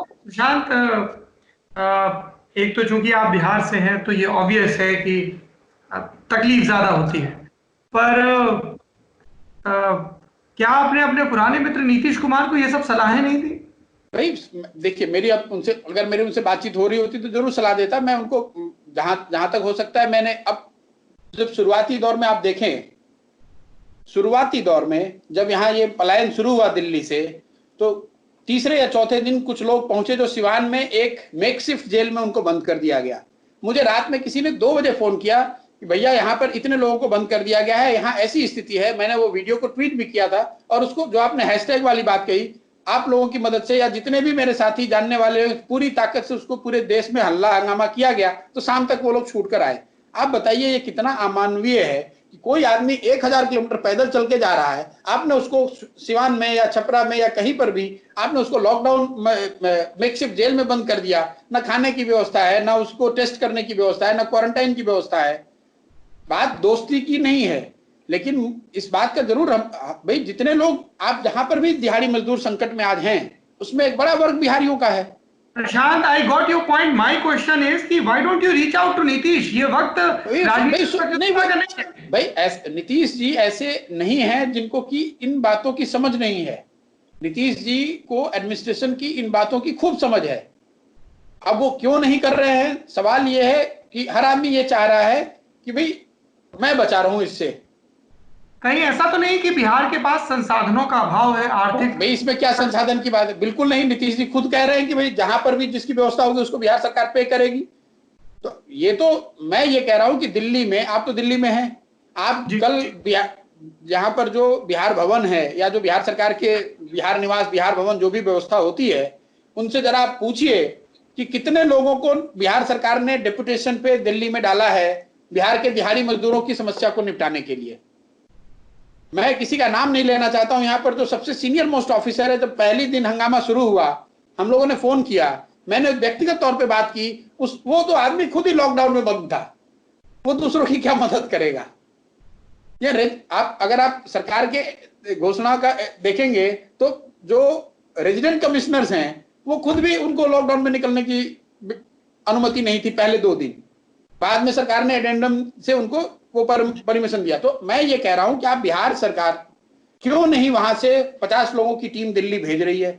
प्रशांत, एक तो चूंकि आप बिहार से हैं तो ये ऑब्वियस है कि तकलीफ ज्यादा होती है, पर क्या आपने अपने पुराने मित्र नीतीश कुमार को ये सब सलाहें नहीं दी? भाई देखिए, मेरी अब उनसे, अगर मेरी उनसे बातचीत हो रही होती तो जरूर सलाह देता मैं उनको। जहां तक हो सकता है मैंने, अब जब शुरुआती दौर में आप देखें, शुरुआती दौर में जब यहाँ ये पलायन शुरू हुआ दिल्ली से, तो तीसरे या चौथे दिन कुछ लोग पहुंचे जो सिवान में एक मेकशिफ्ट जेल में उनको बंद कर दिया गया। मुझे रात में किसी ने 2 बजे फोन किया कि भैया यहाँ पर इतने लोगों को बंद कर दिया गया है, यहाँ ऐसी स्थिति है। मैंने वो वीडियो को ट्वीट भी किया था, और उसको जो आपने हैशटैग वाली बात कही, आप लोगों की मदद से या जितने भी मेरे साथी जानने वाले पूरी ताकत से उसको पूरे देश में हल्ला हंगामा किया गया, तो शाम तक वो लोग छूट कर आए। आप बताइए ये कितना अमानवीय है कि कोई आदमी 1000 किलोमीटर पैदल चल के जा रहा है, आपने उसको सिवान में या छपरा में या कहीं पर भी आपने उसको लॉकडाउन मेकशिफ्ट जेल में बंद कर दिया। ना खाने की व्यवस्था है, ना उसको टेस्ट करने की व्यवस्था है, ना क्वारंटाइन की व्यवस्था है। बात दोस्ती की नहीं है, लेकिन इस बात का जरूर हम, भाई जितने लोग, आप जहां पर भी दिहाड़ी मजदूर संकट में आज हैं, उसमें एक बड़ा वर्ग बिहारियों का है। Prashant, I got your point. My question is कि why don't you reach out to Nitish? ये वक्त भाई नीतीश जी ऐसे नहीं है जिनको कि इन बातों की समझ नहीं है। नीतीश जी को एडमिनिस्ट्रेशन की इन बातों की खूब समझ है। अब वो क्यों नहीं कर रहे हैं? सवाल ये है कि हर आदमी ये चाह रहा है कि भाई मैं बचा रहा हूं इससे। कहीं ऐसा तो नहीं कि बिहार के पास संसाधनों का अभाव है, आर्थिक? भाई इसमें क्या संसाधन की बात है? बिल्कुल नहीं। नीतीश जी खुद कह रहे हैं कि भाई जहां पर भी जिसकी व्यवस्था होगी उसको बिहार सरकार पे करेगी। तो ये तो मैं ये कह रहा हूं कि दिल्ली में, आप तो दिल्ली में हैं, आप कल जहां पर जो बिहार भवन है या जो बिहार सरकार के बिहार निवास, बिहार भवन, जो भी व्यवस्था होती है, उनसे जरा आप पूछिए कि कितने लोगों को बिहार सरकार ने डेपुटेशन पे दिल्ली में डाला है बिहार के दिहाड़ी मजदूरों की समस्या को निपटाने के लिए। मैं किसी का नाम नहीं लेना चाहता हूं। यहाँ पर जो सबसे सीनियर मोस्ट ऑफिसर है, जब पहली दिन हंगामा शुरू हुआ, हम लोगों ने फोन किया, मैंने व्यक्तिगत तौर पे बात की, वो तो आदमी खुद ही लॉकडाउन में बंद था, वो दूसरों की क्या मदद करेगा? ये आप अगर आप सरकार के घोषणा का देखेंगे तो जो रेजिडेंट कमिश्नर्स हैं वो खुद भी, उनको लॉकडाउन में निकलने की अनुमति नहीं थी पहले 2 दिन। बाद में सरकार ने एडेंडम से उनको वो परमिशन दिया। तो मैं ये कह रहा हूं कि आप बिहार सरकार क्यों नहीं वहां से 50 लोगों की टीम दिल्ली भेज रही है?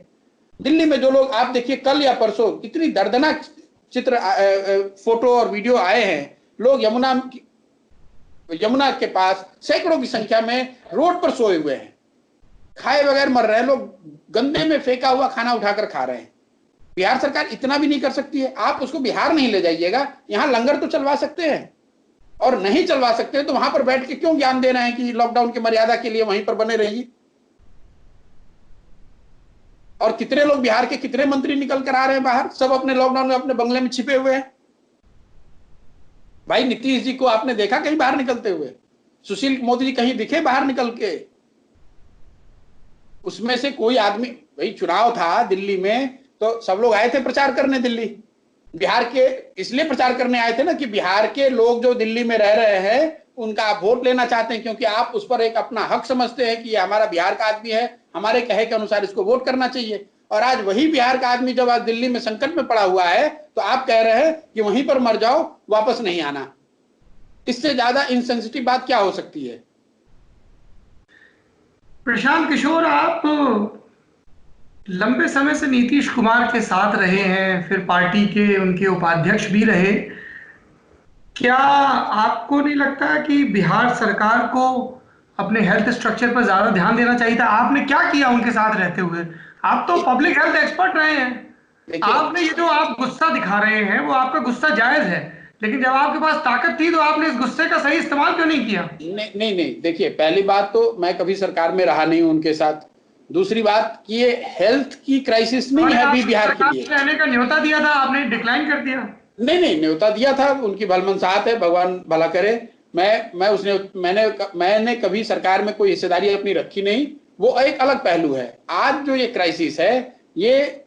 दिल्ली में जो लोग, आप देखिए कल या परसों इतनी दर्दनाक चित्र फोटो और वीडियो आए हैं, लोग यमुना के पास सैकड़ों की संख्या में रोड पर सोए हुए हैं, खाए बगैर मर रहे हैं, लोग गंदे में फेंका हुआ खाना उठाकर खा रहे हैं। बिहार सरकार इतना भी नहीं कर सकती है? आप उसको बिहार नहीं ले जाइएगा, यहां लंगर तो चलवा सकते हैं, और नहीं चलवा सकते तो वहां पर बैठ के क्यों ज्ञान दे रहे हैं कि लॉकडाउन की मर्यादा के लिए वहीं पर बने रहिए? और कितने लोग बिहार के, कितने मंत्री निकल कर आ रहे हैं बाहर, सब अपने लॉकडाउन में अपने बंगले में छिपे हुए हैं। भाई नीतीश जी को आपने देखा कहीं बाहर निकलते हुए? सुशील मोदी जी कहीं दिखे बाहर निकल के? उसमें से कोई आदमी, भाई चुनाव था दिल्ली में तो सब लोग आए थे प्रचार करने दिल्ली, बिहार के इसलिए प्रचार करने आए थे ना कि बिहार के लोग जो दिल्ली में रह रहे हैं उनका आप वोट लेना चाहते हैं, क्योंकि आप उस पर एक अपना हक समझते हैं कि ये हमारा बिहार का आदमी है, हमारे कहे के अनुसार इसको वोट करना चाहिए। और आज वही बिहार का आदमी जब आज दिल्ली में संकट में पड़ा हुआ है तो आप कह रहे हैं कि वहीं पर मर जाओ, वापस नहीं आना। इससे ज्यादा इनसेंसिटिव बात क्या हो सकती है? प्रशांत किशोर, आप लंबे समय से नीतीश कुमार के साथ रहे हैं, फिर पार्टी के उनके उपाध्यक्ष भी रहे। क्या आपको नहीं लगता कि बिहार सरकार को अपने हेल्थ स्ट्रक्चर पर ज्यादा ध्यान देना चाहिए था? आपने क्या किया उनके साथ रहते हुए? आप तो पब्लिक हेल्थ एक्सपर्ट रहे हैं। आपने ये जो आप गुस्सा दिखा रहे हैं वो आपका गुस्सा जायज है, लेकिन जब आपके पास ताकत थी तो आपने इस गुस्से का सही इस्तेमाल क्यों नहीं किया? नहीं, देखिए पहली बात तो मैं कभी सरकार में रहा नहीं हूं उनके साथ। दूसरी बात कि ये हेल्थ की क्राइसिस नहीं है अभी बिहार के लिए। रहने का न्योता दिया था, आपने डिक्लाइन कर दिया। नहीं, न्योता दिया था, उनकी भलमनसाहत है, भगवान भला करे। मैंने कभी सरकार में कोई हिस्सेदारी अपनी रखी नहीं, वो एक अलग पहलू है। आज जो ये क्राइसिस है ये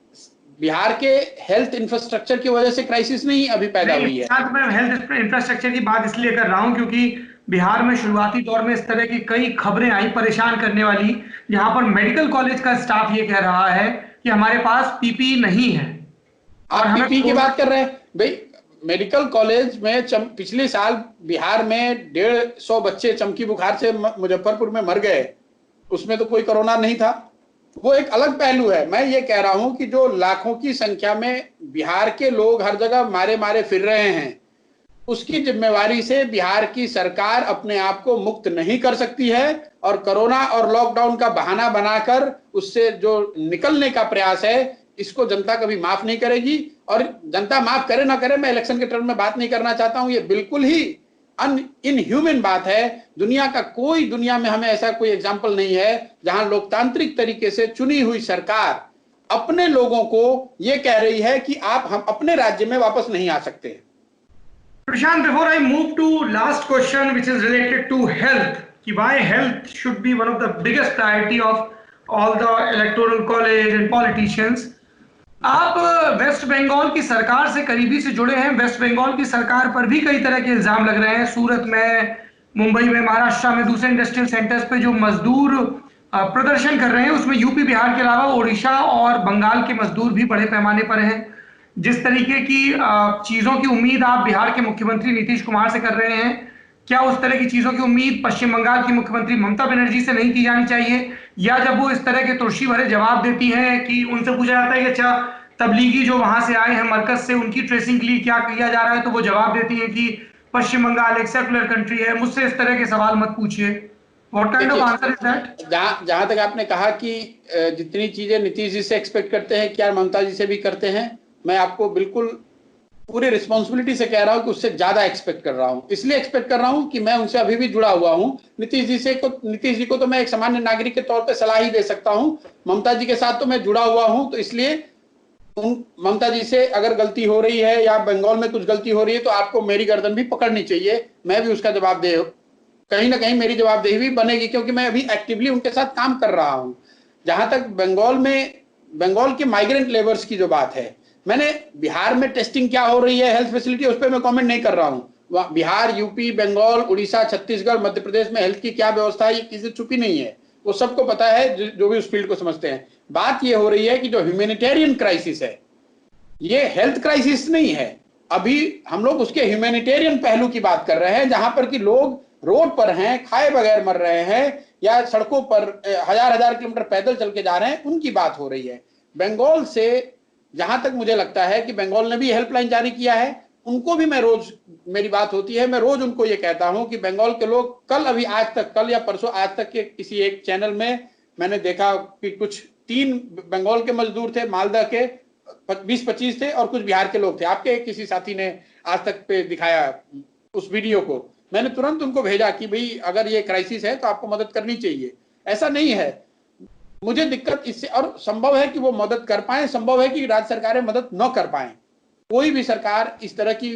बिहार के हेल्थ इंफ्रास्ट्रक्चर की वजह से क्राइसिस नहीं अभी पैदा हुई है। मैं हेल्थ इंफ्रास्ट्रक्चर की बात इसलिए कर रहा हूं क्योंकि बिहार में शुरुआती दौर में इस तरह की कई खबरें आई परेशान करने वाली, जहां पर मेडिकल कॉलेज का स्टाफ ये कह रहा है कि हमारे पास पीपीई नहीं है। और हम पीपीई की बात कर रहे हैं भाई, मेडिकल कॉलेज में पिछले साल बिहार में 150 बच्चे चमकी बुखार से मुजफ्फरपुर में मर गए, उसमें तो कोई कोरोना नहीं था। वो एक अलग पहलू है। मैं ये कह रहा हूं कि जो लाखों की संख्या में बिहार के लोग हर जगह मारे फिर रहे हैं, उसकी जिम्मेवारी से बिहार की सरकार अपने आप को मुक्त नहीं कर सकती है, और कोरोना और लॉकडाउन का बहाना बनाकर उससे जो निकलने का प्रयास है इसको जनता कभी माफ नहीं करेगी। और जनता माफ करे ना करे, मैं इलेक्शन के टर्म में बात नहीं करना चाहता हूं, ये बिल्कुल ही इनह्यूमन बात है। दुनिया में हमें ऐसा कोई एग्जाम्पल नहीं है जहां लोकतांत्रिक तरीके से चुनी हुई सरकार अपने लोगों को यह कह रही है कि हम अपने राज्य में वापस नहीं आ सकते। Prashant, before I move to last question, which is related to health, कि why health should be one of the biggest priority of all the electoral college and politicians. आप वेस्ट बंगाल की सरकार से करीबी से जुड़े हैं। वेस्ट बंगाल की सरकार पर भी कई तरह के इल्जाम लग रहे हैं। सूरत में, मुंबई में, महाराष्ट्र में, दूसरे इंडस्ट्रियल सेंटर्स पे जो मजदूर प्रदर्शन कर रहे हैं उसमें यूपी बिहार के अलावा ओडिशा और बंगाल के मजदूर भी बड़े पैमाने पर हैं। जिस तरीके की चीजों की उम्मीद आप बिहार के मुख्यमंत्री नीतीश कुमार से कर रहे हैं, क्या उस तरह की चीजों की उम्मीद पश्चिम बंगाल की मुख्यमंत्री ममता बनर्जी से नहीं की जानी चाहिए? या जब वो इस तरह के तुलसी भरे जवाब देती हैं कि उनसे पूछा जाता है कि अच्छा तबलीगी जो वहां से आए हैं मरकज से, उनकी ट्रेसिंग के लिए क्या किया जा रहा है, तो वो जवाब देती है कि पश्चिम बंगाल एक सेकुलर कंट्री है, मुझसे इस तरह के सवाल मत पूछिए। What kind of answer is that? जहां तक आपने कहा कि जितनी चीजें नीतीश जी से एक्सपेक्ट करते हैं क्या ममता जी से भी करते हैं, मैं आपको बिल्कुल पूरी रिस्पॉन्सिबिलिटी से कह रहा हूं कि उससे ज्यादा एक्सपेक्ट कर रहा हूं। इसलिए एक्सपेक्ट कर रहा हूं कि मैं उनसे अभी भी जुड़ा हुआ हूं। नीतीश जी को तो मैं एक सामान्य नागरिक के तौर पे सलाह ही दे सकता हूं, ममता जी के साथ तो मैं जुड़ा हुआ हूं। तो इसलिए ममता जी से अगर गलती हो रही है या बंगाल में कुछ गलती हो रही है तो आपको मेरी गर्दन भी पकड़नी चाहिए, मैं भी उसका जवाब दे, कहीं ना कहीं मेरी जवाबदेही भी बनेगी, क्योंकि मैं अभी एक्टिवली उनके साथ काम कर रहा हूं। जहां तक बंगाल के माइग्रेंट लेबर्स की जो बात है, मैंने बिहार में टेस्टिंग क्या हो रही है, हेल्थ फैसिलिटी, उस पर मैं कमेंट नहीं कर रहा हूं। बिहार, यूपी, बंगाल, उड़ीसा, छत्तीसगढ़, मध्य प्रदेश में हेल्थ की क्या व्यवस्था है ये किसी छुपी नहीं है, वो सबको पता है जो भी उस फील्ड को समझते हैं। बात ये हो रही है कि जो ह्यूमैनिटेरियन क्राइसिस है ये हेल्थ क्राइसिस नहीं है, अभी हम लोग उसके ह्यूमैनिटेरियन पहलू की बात कर रहे हैं, जहां पर कि लोग रोड पर हैं, खाए बगैर मर रहे हैं, या सड़कों पर हजार किलोमीटर पैदल चल के जा रहे हैं, उनकी बात हो रही है। बंगाल से जहां तक मुझे लगता है कि बंगाल ने भी हेल्पलाइन जारी किया है, उनको भी मैं रोज, मेरी बात होती है, मैं रोज उनको ये कहता हूं कि बंगाल के लोग कल, अभी आज तक, कल या परसों आज तक के किसी एक चैनल में मैंने देखा कि कुछ 3 बंगाल के मजदूर थे, मालदा के 20-25 थे और कुछ बिहार के लोग थे। आपके किसी साथी ने आज तक पे दिखाया उस वीडियो को, मैंने तुरंत उनको भेजा कि भाई अगर ये क्राइसिस है तो आपको मदद करनी चाहिए। ऐसा नहीं है, मुझे दिक्कत इससे, और संभव है कि वो मदद कर पाए, संभव है कि राज्य सरकारें मदद न कर पाए। कोई भी सरकार इस तरह की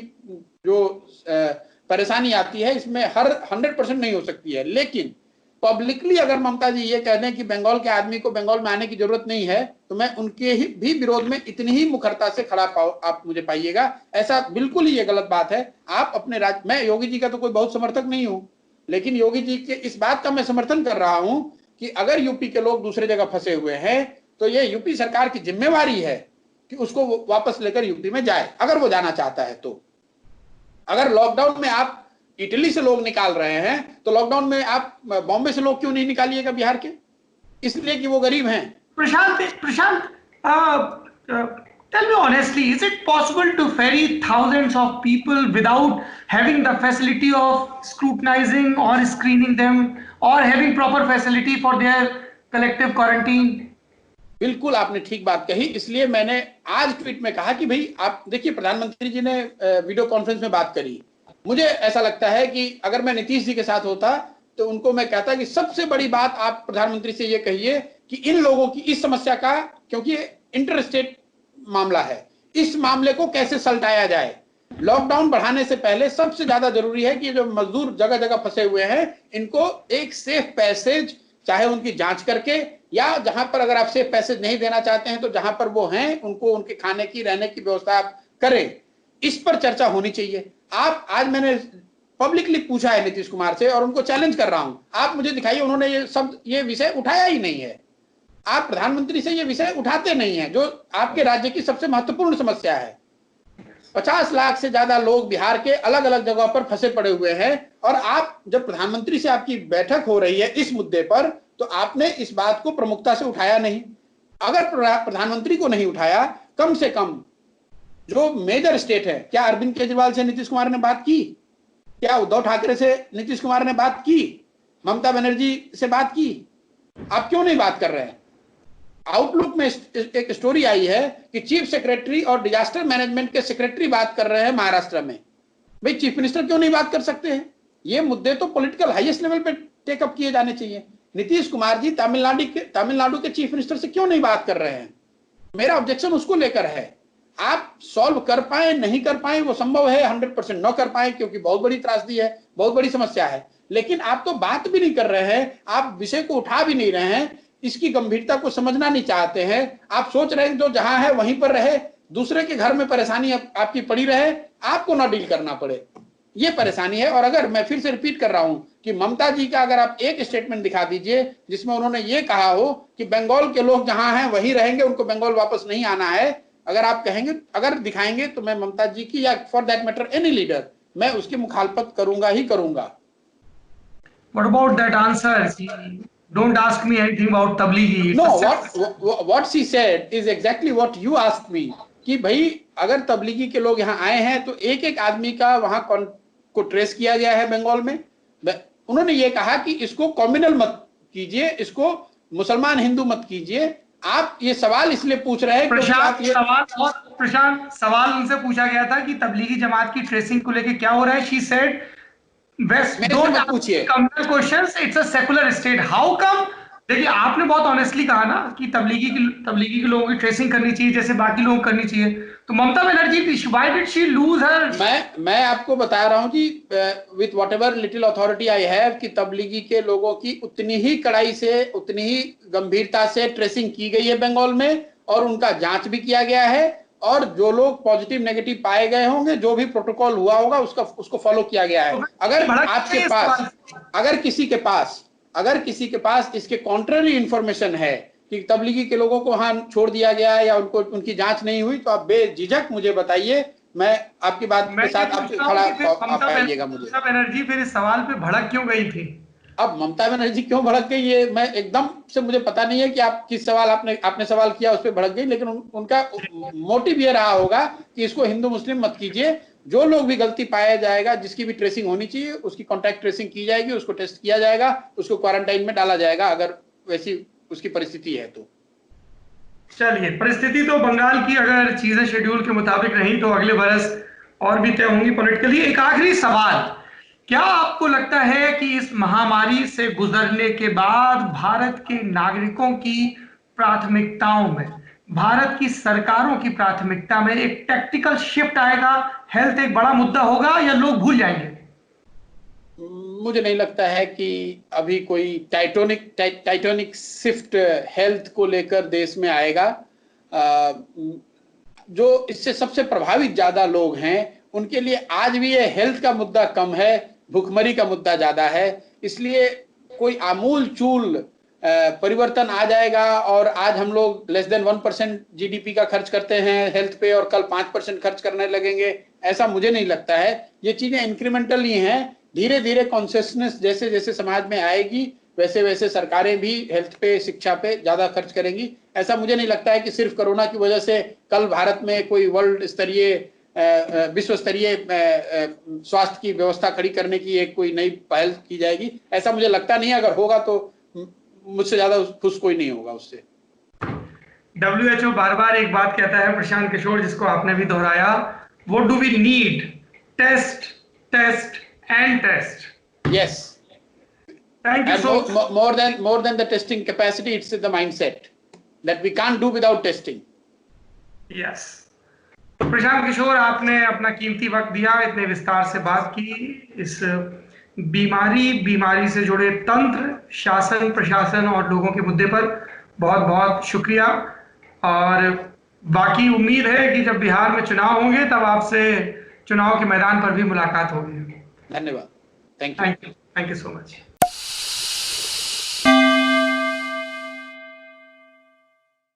जो परेशानी आती है इसमें हर 100% नहीं हो सकती है, लेकिन पब्लिकली अगर ममता जी ये कह दें कि बंगाल के आदमी को बंगाल में आने की जरूरत नहीं है, तो मैं उनके ही भी विरोध में इतनी ही मुखरता से खड़ा आप मुझे पाइएगा। ऐसा बिल्कुल ही ये गलत बात है। आप अपने राज्य, मैं योगी जी का तो कोई बहुत समर्थक नहीं हूं, लेकिन योगी जी के इस बात का मैं समर्थन कर रहा हूं कि अगर यूपी के लोग दूसरे जगह फंसे हुए हैं तो ये यूपी सरकार की जिम्मेवारी है कि उसको वापस लेकर यूपी में जाए, अगर वो जाना चाहता है तो। अगर लॉकडाउन में आप इटली से लोग निकाल रहे हैं तो लॉकडाउन में आप बॉम्बे से लोग क्यों नहीं निकालिएगा बिहार के? इसलिए कि वो गरीब हैं। Prashant, tell me honestly, is it possible to ferry thousands of people without having the facility of scrutinizing or screening them or having proper facility for their collective quarantine? बिल्कुल आपने ठीक बात कही, इसलिए मैंने आज ट्वीट में कहा कि भाई आप देखिए, प्रधानमंत्री जी ने वीडियो कॉन्फ्रेंस में बात करी। मुझे ऐसा लगता है कि अगर मैं नीतीश जी के साथ होता तो उनको मैं कहता कि सबसे बड़ी बात आप प्रधानमंत्री से ये कहिए कि इन लोगों की इस समस्या का, क्योंकि ये इंटर स्टेट मामला है, इस मामले को कैसे सलटाया जाए। लॉकडाउन बढ़ाने से पहले सबसे ज्यादा जरूरी है कि जो मजदूर जगह जगह फंसे हुए हैं इनको एक सेफ पैसेज, चाहे उनकी जांच करके, या जहां पर अगर आप सेफ पैसेज नहीं देना चाहते हैं तो जहां पर वो हैं उनको उनके खाने की, रहने की व्यवस्था आप करें। इस पर चर्चा होनी चाहिए। आप, आज मैंने पब्लिकली पूछा है नीतीश कुमार से और उनको चैलेंज कर रहा हूं, आप मुझे दिखाइए, उन्होंने ये विषय उठाया ही नहीं है। आप प्रधानमंत्री से ये विषय उठाते नहीं है जो आपके राज्य की सबसे महत्वपूर्ण समस्या है। 50 लाख से ज्यादा लोग बिहार के अलग अलग जगहों पर फंसे पड़े हुए हैं और आप, जब प्रधानमंत्री से आपकी बैठक हो रही है इस मुद्दे पर, तो आपने इस बात को प्रमुखता से उठाया नहीं। अगर प्रधानमंत्री को नहीं उठाया, कम से कम जो मेजर स्टेट है, क्या अरविंद केजरीवाल से नीतीश कुमार ने बात की? क्या उद्धव ठाकरे से नीतीश कुमार ने बात की? ममता बनर्जी से बात की? आप क्यों नहीं बात कर रहे हैं? आउटलुक में एक स्टोरी आई है कि चीफ सेक्रेटरी और डिजास्टर मैनेजमेंट के सेक्रेटरी बात कर रहे हैं महाराष्ट्र में। भाई चीफ मिनिस्टर क्यों नहीं बात कर सकते हैं? ये मुद्दे तो पॉलिटिकल हाईएस्ट लेवल पे टेकअप किए जाने चाहिए। नीतीश कुमार जी तमिलनाडु के चीफ मिनिस्टर से क्यों नहीं बात कर रहे हैं? मेरा ऑब्जेक्शन उसको लेकर है। आप सॉल्व कर पाए नहीं कर पाए वो संभव है, 100% न कर पाए क्योंकि बहुत बड़ी त्रासदी है, बहुत बड़ी समस्या है, लेकिन आप तो बात भी नहीं कर रहे हैं, आप विषय को उठा भी नहीं रहे हैं, इसकी गंभीरता को समझना नहीं चाहते हैं। आप सोच रहे हैं जो जहां है वहीं पर रहे, दूसरे के घर में परेशानी आपकी पड़ी रहे, आपको ना डील करना पड़े, ये परेशानी है। और अगर मैं फिर से रिपीट कर रहा हूं कि ममता जी का अगर आप एक स्टेटमेंट दिखा दीजिए जिसमें उन्होंने ये कहा हो कि बंगाल के लोग जहां हैं वहीं रहेंगे, उनको बंगाल वापस नहीं आना है, अगर आप कहेंगे, अगर दिखाएंगे, तो मैं ममता जी की, या for that matter any leader, मैं उसकी मुखालफत करूंगा ही करूंगा। What about that answer? Don't ask me anything about tablighi. No, what she said is exactly what you asked me, कि भाई अगर तबलीगी के लोग यहाँ आए हैं तो एक एक आदमी का वहां को ट्रेस किया गया है बंगाल में। उन्होंने ये कहा कि इसको कम्युनल मत कीजिए, इसको मुसलमान हिंदू मत कीजिए। आप ये सवाल इसलिए पूछ रहे हैं प्रशांत, सवाल उनसे पूछा गया था कि तबलीगी जमात की ट्रेसिंग को लेके क्या हो रहा है। She said don't ask communal questions, it's a secular state. How come? देखिए आपने बहुत ऑनेस्टली कहा ना कि तबलीगी के लोगों की ट्रेसिंग करनी चाहिए जैसे बाकी लोगों को करनी चाहिए, तो Mamata Banerjee, why did she lose her? मैं आपको बता रहा हूं कि with whatever little authority I have कि तबलीगी के लोगों की उतनी ही कड़ाई से, उतनी ही गंभीरता से ट्रेसिंग की गई है बंगाल में और उनका जांच भी किया गया है, और जो लोग पॉजिटिव नेगेटिव पाए गए होंगे, जो भी प्रोटोकॉल हुआ होगा उसको फॉलो किया गया है। अगर आपके पास, अगर किसी के पास इसके कॉन्ट्ररी इंफॉर्मेशन है कि तबलीगी के लोगों को वहां छोड़ दिया गया है या उनकी जांच नहीं हुई, तो आप बेझिझक मुझे बताइए, मैं आपकी बात के साथ आप खड़ा पाइएगा मुझे। ममता बनर्जी फिर इस सवाल पे भड़क क्यों गई थी? अब ममता बनर्जी क्यों भड़क गई, ये मैं एकदम से मुझे पता नहीं है कि आप किस सवाल आपने सवाल किया उस पर भड़क गई, लेकिन उनका मोटिव ये रहा होगा कि इसको हिंदू मुस्लिम मत कीजिए, जो लोग भी गलती पाया जाएगा, जिसकी भी ट्रेसिंग होनी चाहिए उसकी कॉन्टैक्ट ट्रेसिंग की जाएगी, उसको टेस्ट किया जाएगा, उसको क्वारंटाइन में डाला जाएगा अगर वैसी उसकी परिस्थिति है तो। चलिए, परिस्थिति तो बंगाल की अगर चीजें शेड्यूल के मुताबिक रही तो अगले बरस और भी तय होंगी पॉलिटिकली। एक आखिरी सवाल, क्या आपको लगता है कि इस महामारी से गुजरने के बाद भारत के नागरिकों की प्राथमिकताओं में, भारत की सरकारों की प्राथमिकता में एक टैक्टिकल शिफ्ट आएगा? हेल्थ एक बड़ा मुद्दा होगा या लोग भूल जाएंगे? मुझे नहीं लगता है कि अभी कोई टाइटोनिक शिफ्ट हेल्थ को लेकर देश में आएगा। जो इससे सबसे प्रभावित ज्यादा लोग हैं उनके लिए आज भी ये हेल्थ का मुद्दा कम है, भूखमरी का मुद्दा ज्यादा है। इसलिए कोई आमूल चूल परिवर्तन आ जाएगा और आज हम लोग लेस देन 1% जीडीपी का खर्च करते हैं हेल्थ पे और कल 5% खर्च करने लगेंगे, ऐसा मुझे नहीं लगता है। ये चीजें इंक्रीमेंटल ही हैं, धीरे धीरे कॉन्शियसनेस जैसे जैसे समाज में आएगी वैसे वैसे सरकारें भी हेल्थ पे, शिक्षा पे ज्यादा खर्च करेंगी। ऐसा मुझे नहीं लगता है कि सिर्फ कोरोना की वजह से कल भारत में कोई वर्ल्ड स्तरीय, विश्व स्तरीय स्वास्थ्य की व्यवस्था खड़ी करने की एक कोई नई पहल की जाएगी, ऐसा मुझे लगता नहीं है। अगर होगा तो मुझसे ज्यादा खुश कोई नहीं होगा उससे। WHO बार बार एक बात कहता है प्रशांत किशोर, जिसको आपने भी दोहराया, what do we need? Test, test and test. Yes, thank you so much. more than the testing capacity, it's the mindset that we can't do without testing. Yes, तो प्रशांत किशोर, आपने अपना कीमती वक्त दिया, इतने विस्तार से बात की इस बीमारी से जुड़े तंत्र, शासन, प्रशासन और लोगों के मुद्दे पर। बहुत बहुत शुक्रिया। और बाकी उम्मीद है कि जब बिहार में चुनाव होंगे तब आपसे चुनाव के मैदान पर भी मुलाकात होगी। धन्यवाद। Thank you. Thank you so much.